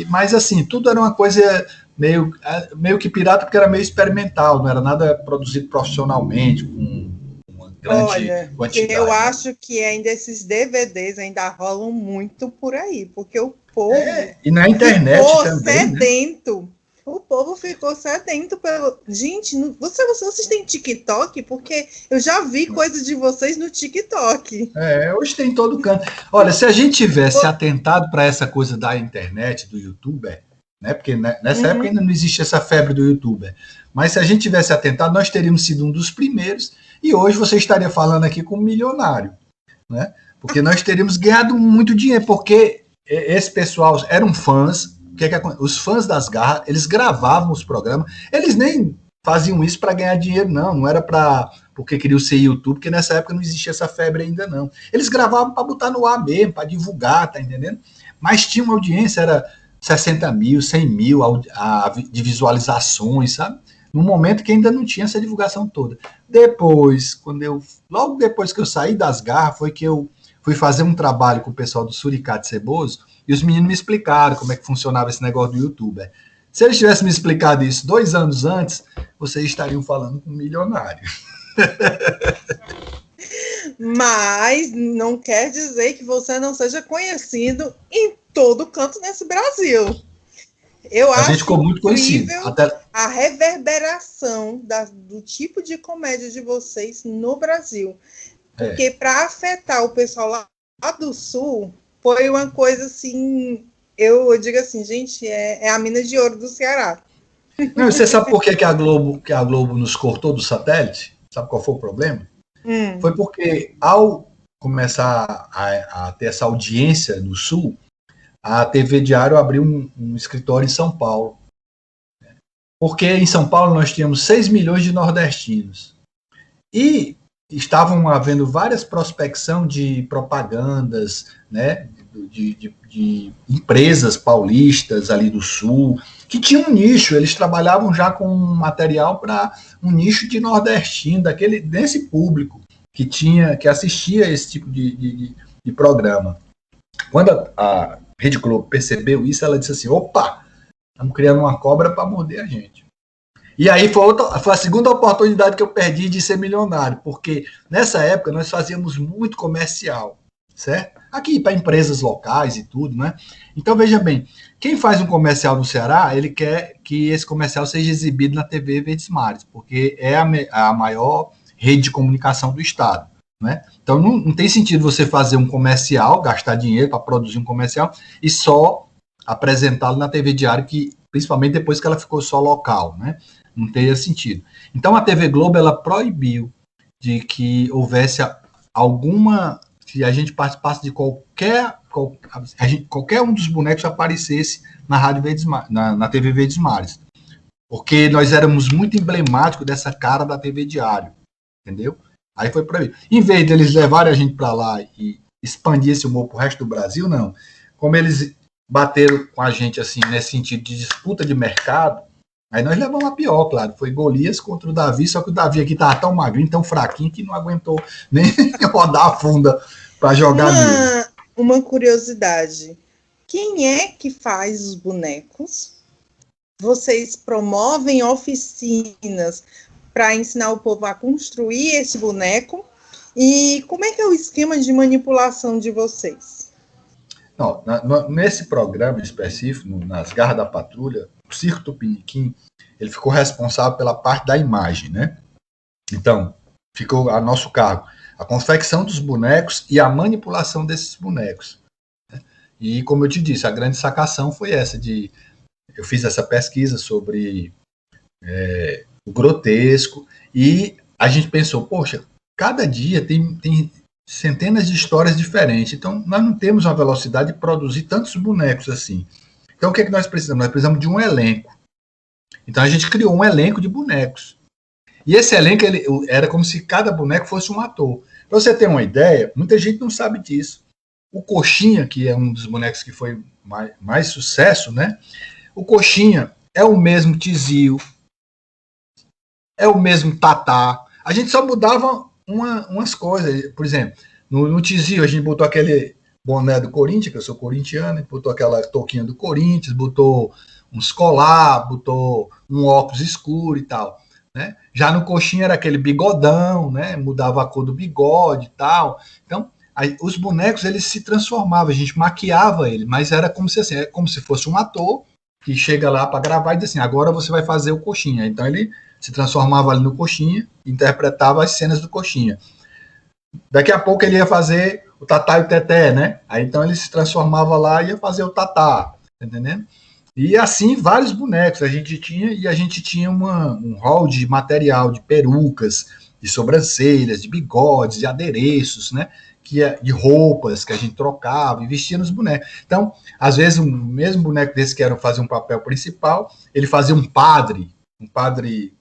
mas assim, tudo era uma coisa meio que pirata, porque era meio experimental, não era nada produzido profissionalmente, com uma grande quantidade. Eu acho que ainda esses DVDs ainda rolam muito por aí, porque o povo e na internet ficou também, sedento. Né? O povo ficou sedento pelo... Gente, vocês têm TikTok? Porque eu já vi coisas de vocês no TikTok. Hoje tem todo canto. Olha, se a gente tivesse atentado para essa coisa da internet, do youtuber, né? Porque nessa época ainda não existia essa febre do youtuber. Mas se a gente tivesse atentado, nós teríamos sido um dos primeiros e hoje você estaria falando aqui como milionário, né? Porque nós teríamos ganhado muito dinheiro, porque esse pessoal eram fãs. Os fãs das Garras, eles gravavam os programas, eles nem faziam isso para ganhar dinheiro, não era porque queriam ser YouTube, porque nessa época não existia essa febre ainda, não. Eles gravavam para botar no ar mesmo, para divulgar, tá entendendo? Mas tinha uma audiência, era 60 mil, 100 mil de visualizações, sabe? No momento que ainda não tinha essa divulgação toda. Logo depois que eu saí das Garras, foi que eu fui fazer um trabalho com o pessoal do Suricate Ceboso, e os meninos me explicaram como é que funcionava esse negócio do youtuber. Se eles tivessem me explicado isso 2 anos antes, vocês estariam falando com um milionário. Mas não quer dizer que você não seja conhecido em todo canto nesse Brasil. Eu acho gente ficou muito conhecido. A reverberação do tipo de comédia de vocês no Brasil. Porque para afetar o pessoal lá do Sul, foi uma coisa assim, eu digo assim, gente, é a mina de ouro do Ceará. Não, você sabe por que a Globo nos cortou do satélite? Sabe qual foi o problema? Foi porque ao começar a ter essa audiência no Sul, a TV Diário abriu um escritório em São Paulo. Porque em São Paulo nós tínhamos 6 milhões de nordestinos. E estavam havendo várias prospecção de propagandas, né, de empresas paulistas ali do Sul, que tinham um nicho, eles trabalhavam já com material para um nicho de nordestino, desse público que assistia esse tipo de programa. Quando a Rede Globo percebeu isso, ela disse assim, opa, estamos criando uma cobra para morder a gente. E aí foi a segunda oportunidade que eu perdi de ser milionário, porque nessa época nós fazíamos muito comercial, certo? Aqui para empresas locais e tudo, né? Então veja bem, quem faz um comercial no Ceará, ele quer que esse comercial seja exibido na TV Verdes Mares, porque é a maior rede de comunicação do estado, né? Então não tem sentido você fazer um comercial, gastar dinheiro para produzir um comercial e só apresentá-lo na TV Diário, que principalmente depois que ela ficou só local, né? Não teria sentido. Então a TV Globo ela proibiu de que houvesse se a gente participasse de qualquer um dos bonecos aparecesse na Rádio Verdes, na TV Verdes Mares, porque nós éramos muito emblemáticos dessa cara da TV Diário, entendeu? Aí foi proibido. Em vez deles levarem a gente para lá e expandir esse humor para o resto do Brasil, não. Como eles bateram com a gente assim nesse sentido de disputa de mercado, aí nós levamos a pior, claro. Foi Golias contra o Davi, só que o Davi aqui estava tão magrinho, tão fraquinho, que não aguentou nem rodar a funda para jogar nele. Uma curiosidade. Quem é que faz os bonecos? Vocês promovem oficinas para ensinar o povo a construir esse boneco? E como é que é o esquema de manipulação de vocês? Não, nesse programa específico, nas Garras da Patrulha, o Circo Tupiniquim, ele ficou responsável pela parte da imagem, né? Então, ficou a nosso cargo a confecção dos bonecos e a manipulação desses bonecos. E, como eu te disse, a grande sacação foi essa eu fiz essa pesquisa sobre o grotesco e a gente pensou, poxa, cada dia tem centenas de histórias diferentes, então nós não temos uma velocidade de produzir tantos bonecos assim. Então, o que é que nós precisamos? Nós precisamos de um elenco. Então, a gente criou um elenco de bonecos. E esse elenco era como se cada boneco fosse um ator. Para você ter uma ideia, muita gente não sabe disso. O Coxinha, que é um dos bonecos que foi mais sucesso, né? O Coxinha é o mesmo Tizio, é o mesmo Tatá. A gente só mudava umas coisas. Por exemplo, no Tizio a gente botou aquele boné do Corinthians, que eu sou corintiano, botou aquela touquinha do Corinthians, botou uns colar, botou um óculos escuro e tal. Né? Já no Coxinha era aquele bigodão, né? Mudava a cor do bigode e tal. Então, os bonecos eles se transformavam, a gente maquiava ele, mas era como se, assim, como se fosse um ator que chega lá para gravar e diz assim, agora você vai fazer o Coxinha. Então ele se transformava ali no Coxinha, interpretava as cenas do Coxinha. Daqui a pouco ele ia fazer o Tatá e o Teté, né? Aí então ele se transformava lá e ia fazer o Tatá, tá entendendo? E assim, vários bonecos a gente tinha, e a gente tinha um hall de material, de perucas, de sobrancelhas, de bigodes, de adereços, né? De roupas que a gente trocava e vestia nos bonecos. Então, às vezes, o mesmo boneco desse que era fazer um papel principal, ele fazia um padre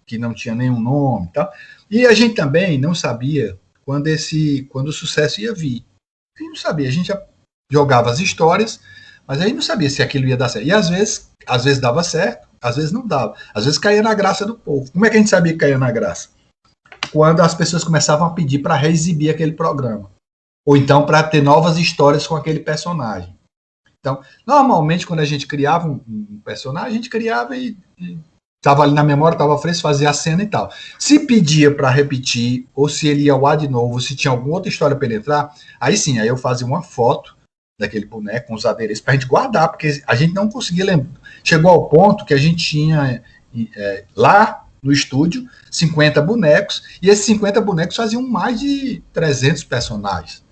que não tinha nenhum nome e tal. E a gente também não sabia quando o sucesso ia vir. A gente não sabia, a gente já jogava as histórias, mas aí não sabia se aquilo ia dar certo. E às vezes dava certo, às vezes não dava. Às vezes caía na graça do povo. Como é que a gente sabia que caía na graça? Quando as pessoas começavam a pedir para reexibir aquele programa. Ou então para ter novas histórias com aquele personagem. Então, normalmente, quando a gente criava um personagem, a gente criava e estava ali na memória, estava fresco, fazia a cena e tal. Se pedia para repetir, ou se ele ia ao ar de novo, ou se tinha alguma outra história para ele entrar, aí sim, aí eu fazia uma foto daquele boneco com os adereços para a gente guardar, porque a gente não conseguia lembrar. Chegou ao ponto que a gente tinha lá no estúdio 50 bonecos, e esses 50 bonecos faziam mais de 300 personagens,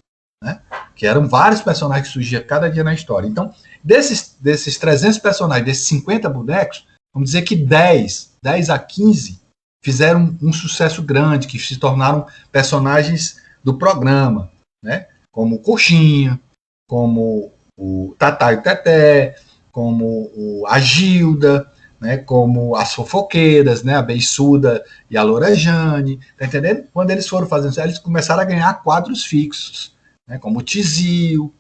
né? Que eram vários personagens que surgiam cada dia na história. Então, desses 300 personagens, desses 50 bonecos, vamos dizer que 10 a 15 fizeram um sucesso grande, que se tornaram personagens do programa, né? Como o Coxinha, como o Tatá e o Teté, como a Gilda, né, como as fofoqueiras, né, a Beiçuda e a Lorejane, tá entendendo? Quando eles foram fazendo isso, eles começaram a ganhar quadros fixos, né, como o Tizio,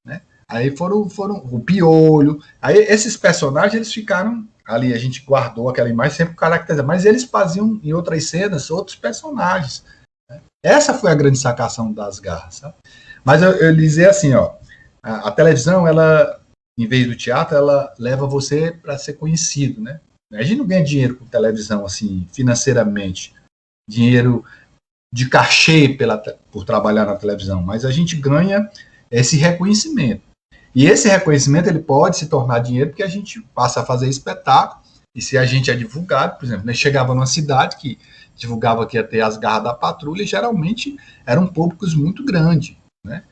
né, aí foram o Piolho, aí esses personagens eles ficaram ali, a gente guardou aquela imagem sempre caracterizada, mas eles faziam em outras cenas outros personagens, né? Essa foi a grande sacação das garras, sabe? Mas eu dizia assim, ó, a televisão, ela, em vez do teatro, ela leva você para ser conhecido, né? A gente não ganha dinheiro com televisão, assim, financeiramente, dinheiro de cachê por trabalhar na televisão, mas a gente ganha esse reconhecimento. E esse reconhecimento, ele pode se tornar dinheiro porque a gente passa a fazer espetáculo, e se a gente é divulgado, por exemplo, nós chegava numa cidade que divulgava que ia ter as garras da patrulha, e geralmente eram públicos muito grandes, né?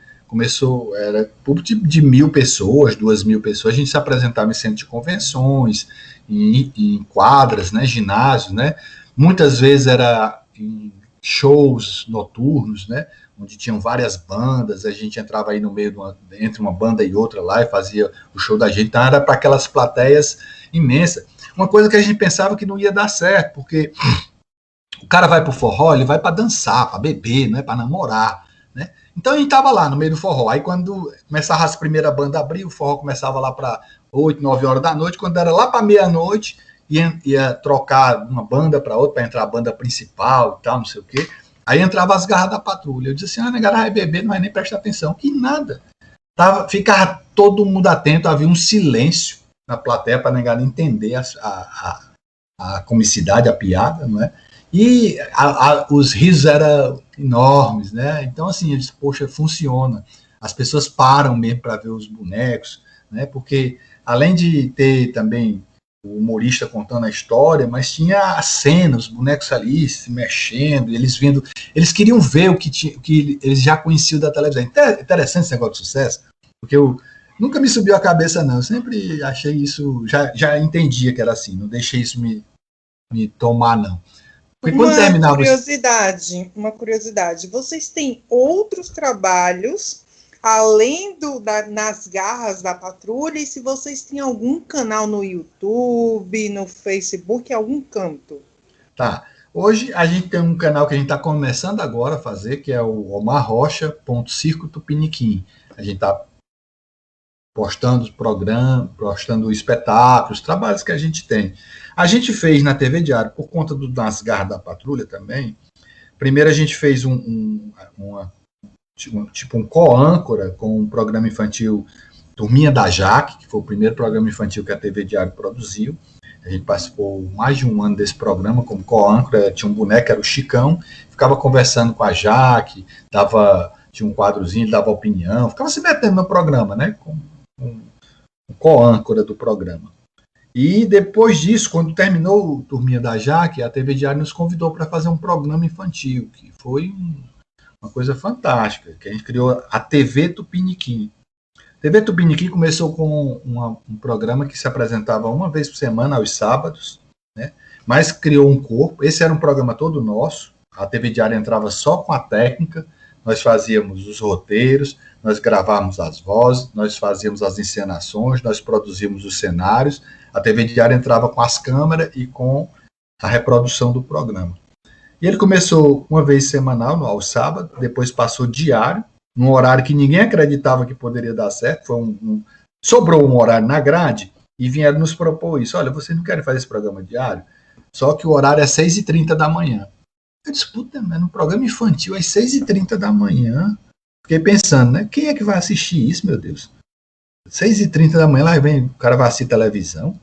Era público de 1.000 pessoas, 2.000 pessoas, a gente se apresentava em centro de convenções, em quadras, né, ginásios, né, muitas vezes era em shows noturnos, né, onde tinham várias bandas, a gente entrava aí no meio entre uma banda e outra lá e fazia o show da gente, então era para aquelas plateias imensas. Uma coisa que a gente pensava que não ia dar certo, porque o cara vai pro forró, ele vai para dançar, para beber, não é para namorar, né? Então a gente tava lá no meio do forró. Aí quando começava as primeiras bandas a abrir, o forró começava lá para 8, 9 horas da noite. Quando era lá para meia-noite, ia trocar uma banda para outra, para entrar a banda principal e tal, não sei o quê. Aí entrava as garras da patrulha. Eu disse assim, a negada vai beber, não vai nem prestar atenção. Que nada. Ficava todo mundo atento, havia um silêncio na plateia para a negada entender a comicidade, a piada, não é? E os risos eram enormes, né? Então, assim, eles, poxa, funciona. As pessoas param mesmo para ver os bonecos, né? Porque, além de ter também o humorista contando a história, mas tinha a cena, os bonecos ali se mexendo, eles queriam ver o que eles já conheciam da televisão. Interessante esse negócio de sucesso, porque eu nunca me subiu a cabeça, não. Eu sempre achei isso, já entendia que era assim, não deixei isso me tomar, não. Uma curiosidade. Vocês têm outros trabalhos além Nas Garras da Patrulha, e se vocês têm algum canal no YouTube, no Facebook, algum canto. Tá. Hoje a gente tem um canal que a gente está começando agora a fazer, que é o omarrocha.circo tupiniquim. A gente está postando os programas, postando espetáculos, trabalhos que a gente tem. A gente fez na TV Diário, por conta do Nas Garras da Patrulha também. Primeiro a gente fez tipo um co-âncora com um programa infantil Turminha da Jaque, que foi o primeiro programa infantil que a TV Diário produziu. A gente participou mais de um ano desse programa como co-âncora, tinha um boneco, era o Chicão, ficava conversando com a Jaque, tinha um quadrozinho, dava opinião, ficava se metendo no programa, né, com um co-âncora do programa. E depois disso, quando terminou o Turminha da Jaque, a TV Diário nos convidou para fazer um programa infantil, que foi uma coisa fantástica, que a gente criou a TV Tupiniquim. A TV Tupiniquim começou com um programa que se apresentava uma vez por semana, aos sábados, né? Mas criou um corpo. Esse era um programa todo nosso. A TV Diário entrava só com a técnica, nós fazíamos os roteiros, nós gravávamos as vozes, nós fazíamos as encenações, nós produzíamos os cenários. A TV Diário entrava com as câmeras e com a reprodução do programa. E ele começou uma vez semanal, ao sábado, depois passou diário, num horário que ninguém acreditava que poderia dar certo. Sobrou um horário na grade e vieram nos propor isso. Olha, vocês não querem fazer esse programa diário? Só que o horário é 6h30 da manhã. Eu disse, puta, mas no programa infantil às 6h30 da manhã. Fiquei pensando, né? Quem é que vai assistir isso, meu Deus? 6h30 da manhã, lá vem, o cara vai assistir televisão.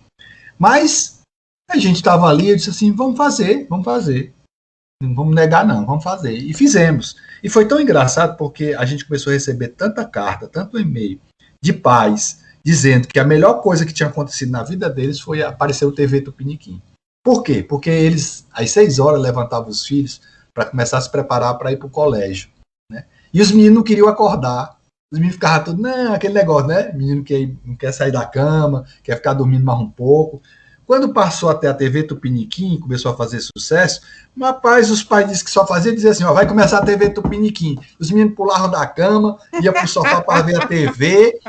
Mas a gente estava ali, eu disse assim, vamos fazer. Não vamos negar, não, vamos fazer. E fizemos. E foi tão engraçado porque a gente começou a receber tanta carta, tanto e-mail de pais, dizendo que a melhor coisa que tinha acontecido na vida deles foi aparecer o TV Tupiniquim. Por quê? Porque eles, às 6 horas, levantavam os filhos para começar a se preparar para ir para o colégio, né? E os meninos não queriam acordar. Os meninos ficavam todos, não, aquele negócio, né? Menino que não quer sair da cama, quer ficar dormindo mais um pouco. Quando passou até a TV Tupiniquim, começou a fazer sucesso, rapaz, os pais disseram que só fazia dizer assim, ó, vai começar a TV Tupiniquim. Os meninos pulavam da cama, iam pro sofá para ver a TV,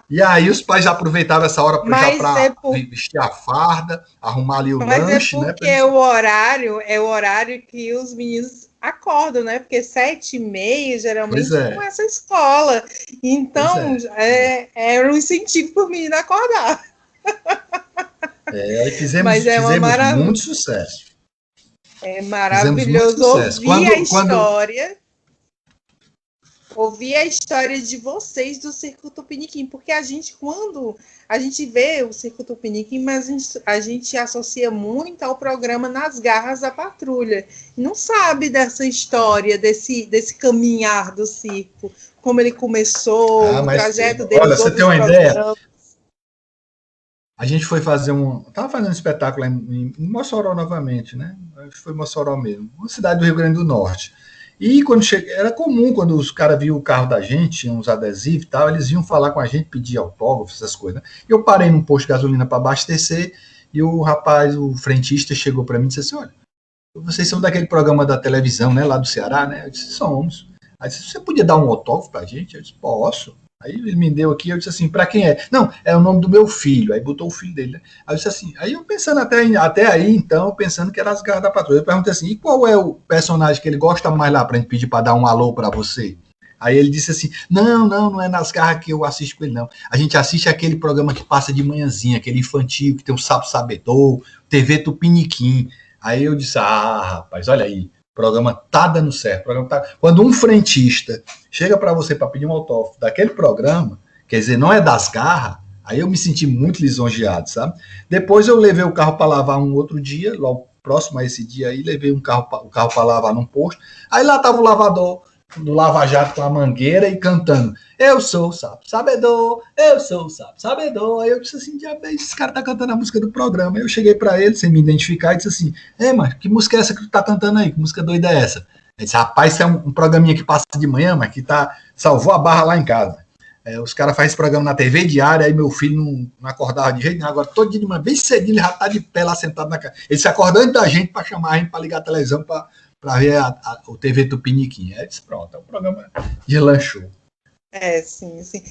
e aí os pais já aproveitavam essa hora para vestir a farda, arrumar ali o lanche, né? Porque o horário é o horário que os meninos acordam, né? Porque 7h30 geralmente começa a escola. Então, era um incentivo para o menino acordar. Fizemos muito sucesso. É maravilhoso ouvir a história de vocês do Circo Tupiniquim, porque quando a gente vê o Circo Tupiniquim, mas a gente associa muito ao programa Nas Garras da Patrulha. Não sabe dessa história, desse caminhar do circo, como ele começou, o trajeto dele. Olha, você tem uma ideia? A gente foi fazer estava fazendo um espetáculo em Mossoró novamente, né? Acho que foi Mossoró mesmo, uma cidade do Rio Grande do Norte. E quando era comum, quando os caras viam o carro da gente, tinham uns adesivos e tal, eles iam falar com a gente, pedir autógrafo, essas coisas. Né? Eu parei num posto de gasolina para abastecer e o rapaz, o frentista, chegou para mim e disse assim, olha, vocês são daquele programa da televisão, né, lá do Ceará, né? Eu disse, somos. Aí disse, você podia dar um autógrafo para a gente? Eu disse, posso. Aí ele me deu aqui, eu disse assim, para quem é? Não, é o nome do meu filho. Aí botou o filho dele, né? Aí eu disse assim, aí eu pensando até aí, então, pensando que era As Garras da Patrulha. Eu perguntei assim, e qual é o personagem que ele gosta mais lá, pra gente pedir para dar um alô para você? Aí ele disse assim, não é Nas Garras que eu assisto com ele, não. A gente assiste aquele programa que passa de manhãzinha, aquele infantil, que tem o Sapo Sabedor, TV Tupiniquim. Aí eu disse, rapaz, olha aí, o programa tá dando certo. Quando um frentista chega para você para pedir um autógrafo daquele programa, quer dizer, não é Das Garras, aí eu me senti muito lisonjeado, sabe? Depois eu levei o carro para lavar um outro dia, logo próximo a esse dia aí, levei o carro para lavar num posto, aí lá tava o lavador do Lava Jato com a mangueira e cantando, eu sou o Sapo Sabedor, eu sou o Sapo Sabedor. Aí eu disse assim, esse cara tá cantando a música do programa. Aí eu cheguei para ele, sem me identificar, e disse assim, mas que música é essa que tu tá cantando aí? Que música doida é essa? Ele disse, rapaz, isso é um programinha que passa de manhã, mas que salvou a barra lá em casa. Os caras fazem esse programa na TV diária, aí meu filho não acordava de jeito nenhum, agora todo dia de manhã, bem cedinho, ele já tá de pé lá sentado na casa. Ele se acordou antes da gente para chamar a gente para ligar a televisão para ver o TV Tupiniquim. Aí disse, pronto, o programa deslanchou. Sim, sim.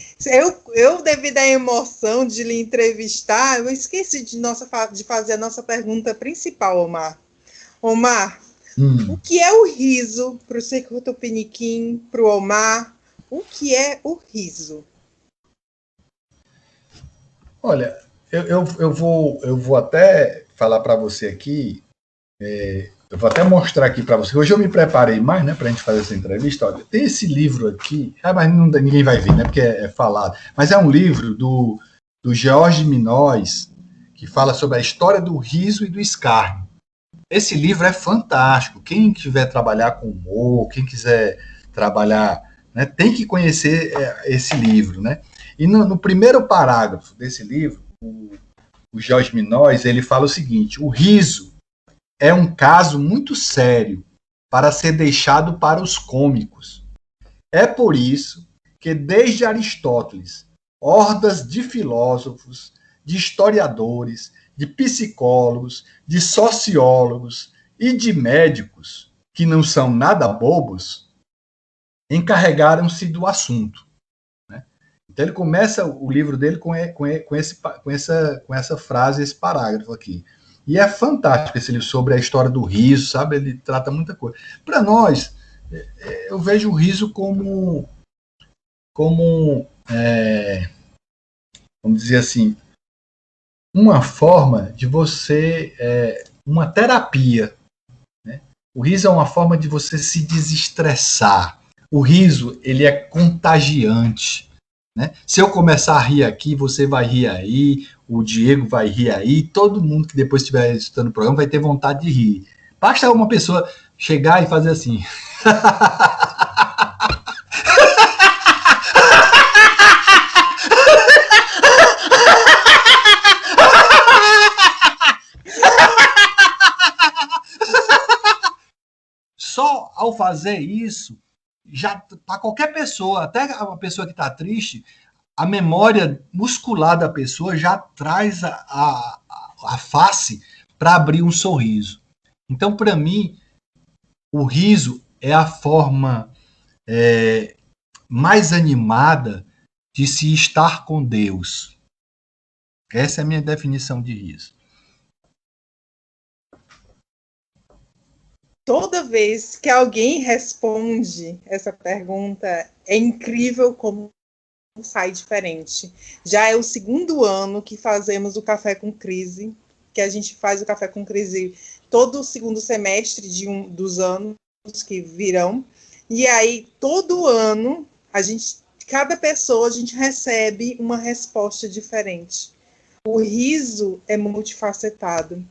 Eu, devido à emoção de lhe entrevistar, eu esqueci de fazer a nossa pergunta principal, Omar. Omar, o que é o riso para o Seco Tupiniquim, para o Omar? O que é o riso? Olha, eu vou até falar para você aqui, eu vou até mostrar aqui para você. Hoje eu me preparei mais, né, para a gente fazer essa entrevista. Olha, tem esse livro aqui, mas ninguém vai ver, né, porque é falado. Mas é um livro do George Minóis, que fala sobre a história do riso e do escárnio. Esse livro é fantástico. Quem quiser trabalhar com humor, quem quiser trabalhar, né, tem que conhecer esse livro, né? E no primeiro parágrafo desse livro, o George Minóis, ele fala o seguinte: o riso é um caso muito sério para ser deixado para os cômicos. É por isso que, desde Aristóteles, hordas de filósofos, de historiadores, de psicólogos, de sociólogos e de médicos, que não são nada bobos, encarregaram-se do assunto. Né? Então ele começa o livro dele com essa frase, esse parágrafo aqui. E é fantástico esse livro sobre a história do riso, sabe? Ele trata muita coisa. Para nós, eu vejo o riso como vamos dizer assim, uma forma de você, uma terapia. Né? O riso é uma forma de você se desestressar. O riso, ele é contagiante. Né? Se eu começar a rir aqui, você vai rir aí, o Diego vai rir aí, todo mundo que depois estiver escutando o programa vai ter vontade de rir. Basta uma pessoa chegar e fazer assim. Só ao fazer isso, já para qualquer pessoa, até uma pessoa que está triste, a memória muscular da pessoa já traz a face para abrir um sorriso. Então, para mim, o riso é a forma mais animada de se estar com Deus. Essa é a minha definição de riso. Toda vez que alguém responde essa pergunta, é incrível como sai diferente. Já é o segundo ano que fazemos o Café com Crise, que a gente faz o Café com Crise todo o segundo semestre dos anos que virão. E aí, todo ano, cada pessoa, a gente recebe uma resposta diferente. O riso é multifacetado.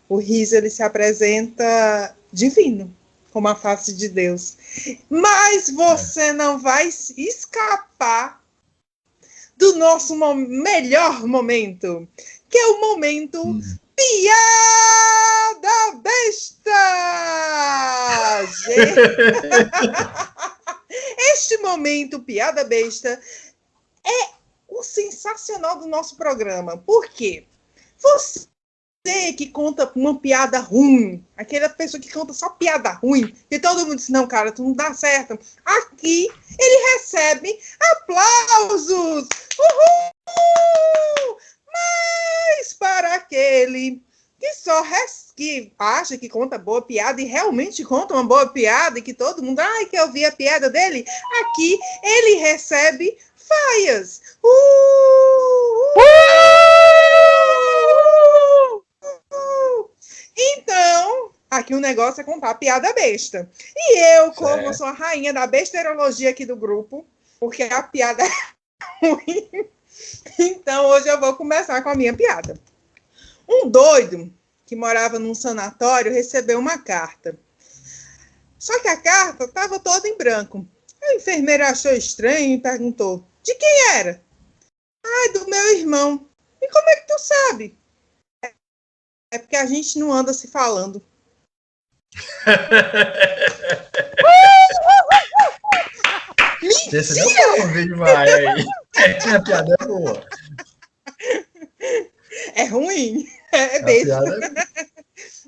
O riso, ele se apresenta divino, como a face de Deus. Mas você não vai escapar do nosso melhor momento, que é o momento Piada Besta! Este momento Piada Besta é o sensacional do nosso programa. Por quê? Você que conta uma piada ruim, aquela pessoa que conta só piada ruim, e todo mundo diz, não, cara, tu não dá certo. Aqui, ele recebe aplausos! Uhul! Mas para aquele que acha que conta boa piada e realmente conta uma boa piada e que todo mundo, quer ouvir a piada dele, aqui ele recebe faias. Então, aqui o negócio é contar piada besta. E eu, como sou a rainha da besterologia aqui do grupo, porque a piada é ruim, então hoje eu vou começar com a minha piada. Um doido que morava num sanatório recebeu uma carta. Só que a carta estava toda em branco. A enfermeira achou estranho e perguntou, de quem era? Do meu irmão. E como é que tu sabe? É porque a gente não anda se falando. Esse não é um vídeo mais aí. A piada é boa. É ruim. É besta.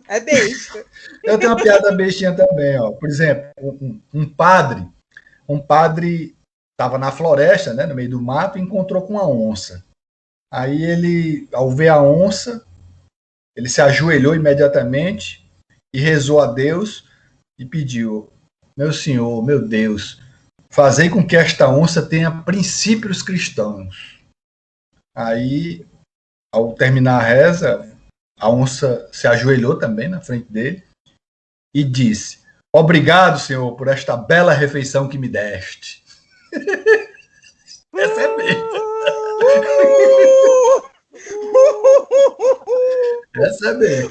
É besta. Eu tenho uma piada bestinha também, ó. Por exemplo, um padre estava na floresta, né, no meio do mato, e encontrou com uma onça. Aí ele, ao ver a onça, ele se ajoelhou imediatamente e rezou a Deus e pediu: meu Senhor, meu Deus, fazei com que esta onça tenha princípios cristãos. Aí, ao terminar a reza, a onça se ajoelhou também na frente dele e disse: obrigado, Senhor, por esta bela refeição que me deste. Essa é mesmo. Essa é mesmo.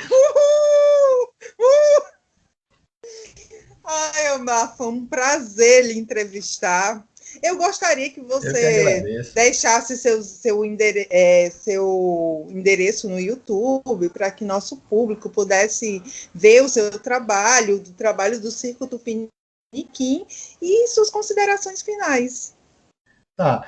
Ai, Omar, foi um prazer lhe entrevistar. Eu gostaria que você deixasse seu endereço no YouTube para que nosso público pudesse ver o seu trabalho, do trabalho do Circo Tupiniquim e suas considerações finais. Tá.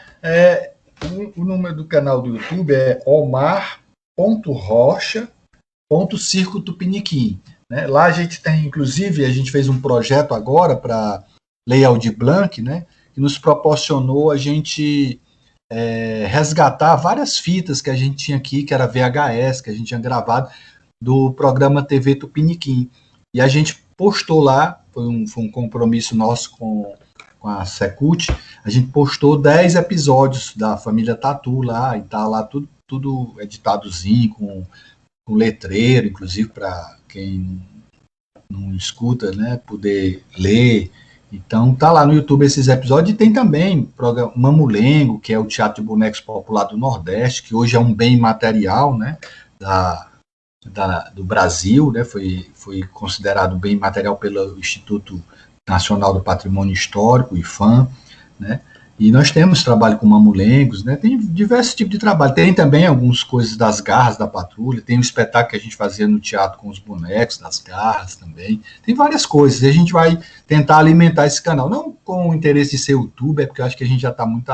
O número do canal do YouTube é omar.rocha.circo Tupiniquim. Né? Lá a gente tem, inclusive, a gente fez um projeto agora para Lei Aldir Blanc, né? Que nos proporcionou a gente resgatar várias fitas que a gente tinha aqui, que era VHS, que a gente tinha gravado do programa TV Tupiniquim. E a gente postou lá, foi um compromisso nosso com a Secult, a gente postou 10 episódios da família Tatu lá, e tá lá tudo editadozinho, com letreiro, inclusive, para quem não escuta, né, poder ler. Então tá lá no YouTube esses episódios, e tem também o programa Mamulengo, que é o Teatro de Bonecos Popular do Nordeste, que hoje é um bem material, né, do Brasil, né, foi considerado bem material pelo Instituto Nacional do Patrimônio Histórico, IFAM, né, e nós temos trabalho com mamulengos, né, tem diversos tipos de trabalho, tem também algumas coisas das garras da patrulha, tem um espetáculo que a gente fazia no teatro com os bonecos, das garras também, tem várias coisas, e a gente vai tentar alimentar esse canal, não com o interesse de ser youtuber, porque eu acho que a gente já está muito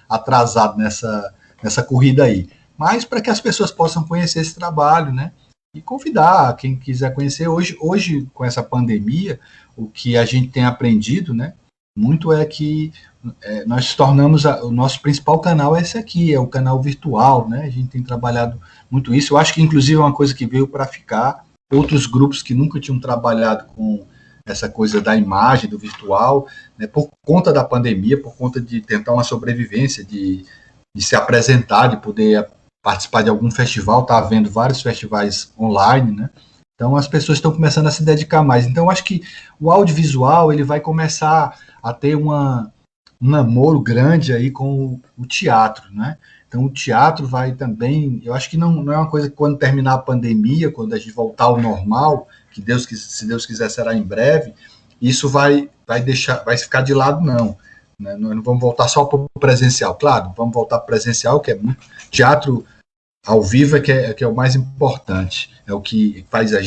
atrasado nessa corrida aí, mas para que as pessoas possam conhecer esse trabalho, né, e convidar quem quiser conhecer. Hoje, com essa pandemia, o que a gente tem aprendido, né, muito é que nós tornamos o nosso principal canal é esse aqui, é o canal virtual, né? A gente tem trabalhado muito isso. Eu acho que, inclusive, é uma coisa que veio para ficar. Outros grupos que nunca tinham trabalhado com essa coisa da imagem, do virtual, né, por conta da pandemia, por conta de tentar uma sobrevivência, de se apresentar, de poder participar de algum festival, está havendo vários festivais online, né? Então as pessoas estão começando a se dedicar mais. Então eu acho que o audiovisual ele vai começar a ter um namoro grande aí com o teatro, né? Então o teatro vai também, eu acho que não é uma coisa que quando terminar a pandemia, quando a gente voltar ao normal, que se Deus quiser será em breve, isso vai ficar de lado, não. Né? Não vamos voltar só para o presencial, claro, vamos voltar para o presencial, que é muito teatro ao vivo que é o mais importante, é o que faz que a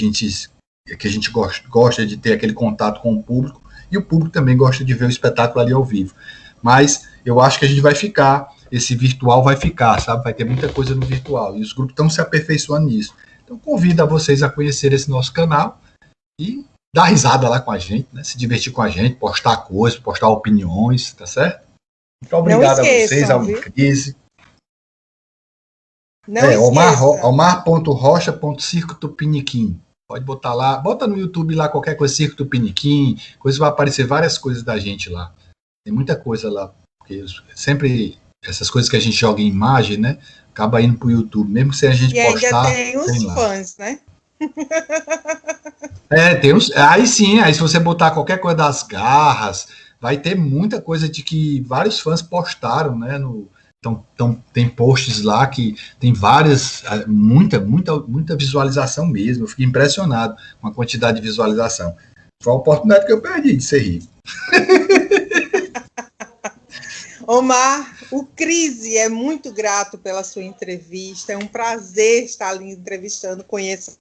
gente gosta de ter aquele contato com o público, e o público também gosta de ver o espetáculo ali ao vivo. Mas eu acho que a gente vai ficar, esse virtual vai ficar, sabe? Vai ter muita coisa no virtual, e os grupos estão se aperfeiçoando nisso. Então convido a vocês a conhecer esse nosso canal e dar risada lá com a gente, né? Se divertir com a gente, postar coisas, postar opiniões, tá certo? Muito obrigado a vocês, ao Crise. Omar.rocha.circo Tupiniquim. Pode botar lá, bota no YouTube lá qualquer coisa, Circo Tupiniquim, coisa vai aparecer várias coisas da gente lá. Tem muita coisa lá, porque sempre essas coisas que a gente joga em imagem, né, acaba indo pro YouTube, mesmo sem a gente postar. E ainda tem os fãs, né? Tem uns, aí sim, aí se você botar qualquer coisa das garras, vai ter muita coisa de que vários fãs postaram, né, Então, tem posts lá que tem muita visualização mesmo. Eu fiquei impressionado com a quantidade de visualização. Foi a oportunidade que eu perdi de ser rico. Omar, o Crise é muito grato pela sua entrevista. É um prazer estar ali entrevistando, conhecendo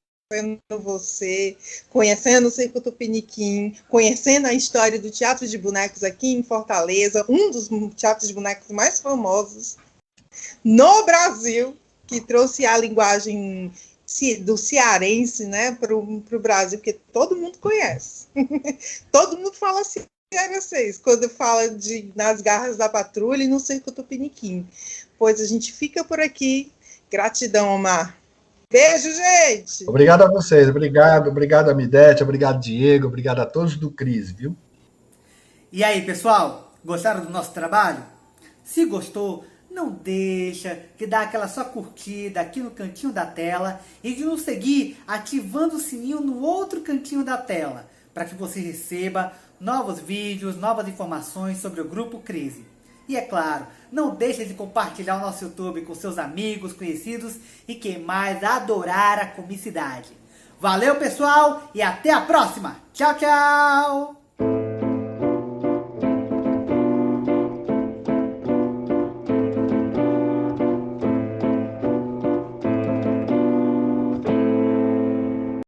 você, conhecendo o Circo Tupiniquim, conhecendo a história do Teatro de Bonecos aqui em Fortaleza, um dos teatros de bonecos mais famosos no Brasil, que trouxe a linguagem do cearense, né, para o Brasil, porque todo mundo conhece. Todo mundo fala a vocês quando fala de nas garras da patrulha e no cerco tupiniquim. Pois a gente fica por aqui. Gratidão, Omar. Beijo, gente! Obrigado a vocês, obrigado Amidete, obrigado Diego, obrigado a todos do Crise, viu? E aí, pessoal, gostaram do nosso trabalho? Se gostou, não deixa de dar aquela sua curtida aqui no cantinho da tela e de nos seguir ativando o sininho no outro cantinho da tela, para que você receba novos vídeos, novas informações sobre o Grupo Crise. E é claro, não deixe de compartilhar o nosso YouTube com seus amigos, conhecidos e quem mais adorar a comicidade. Valeu, pessoal, e até a próxima. Tchau, tchau!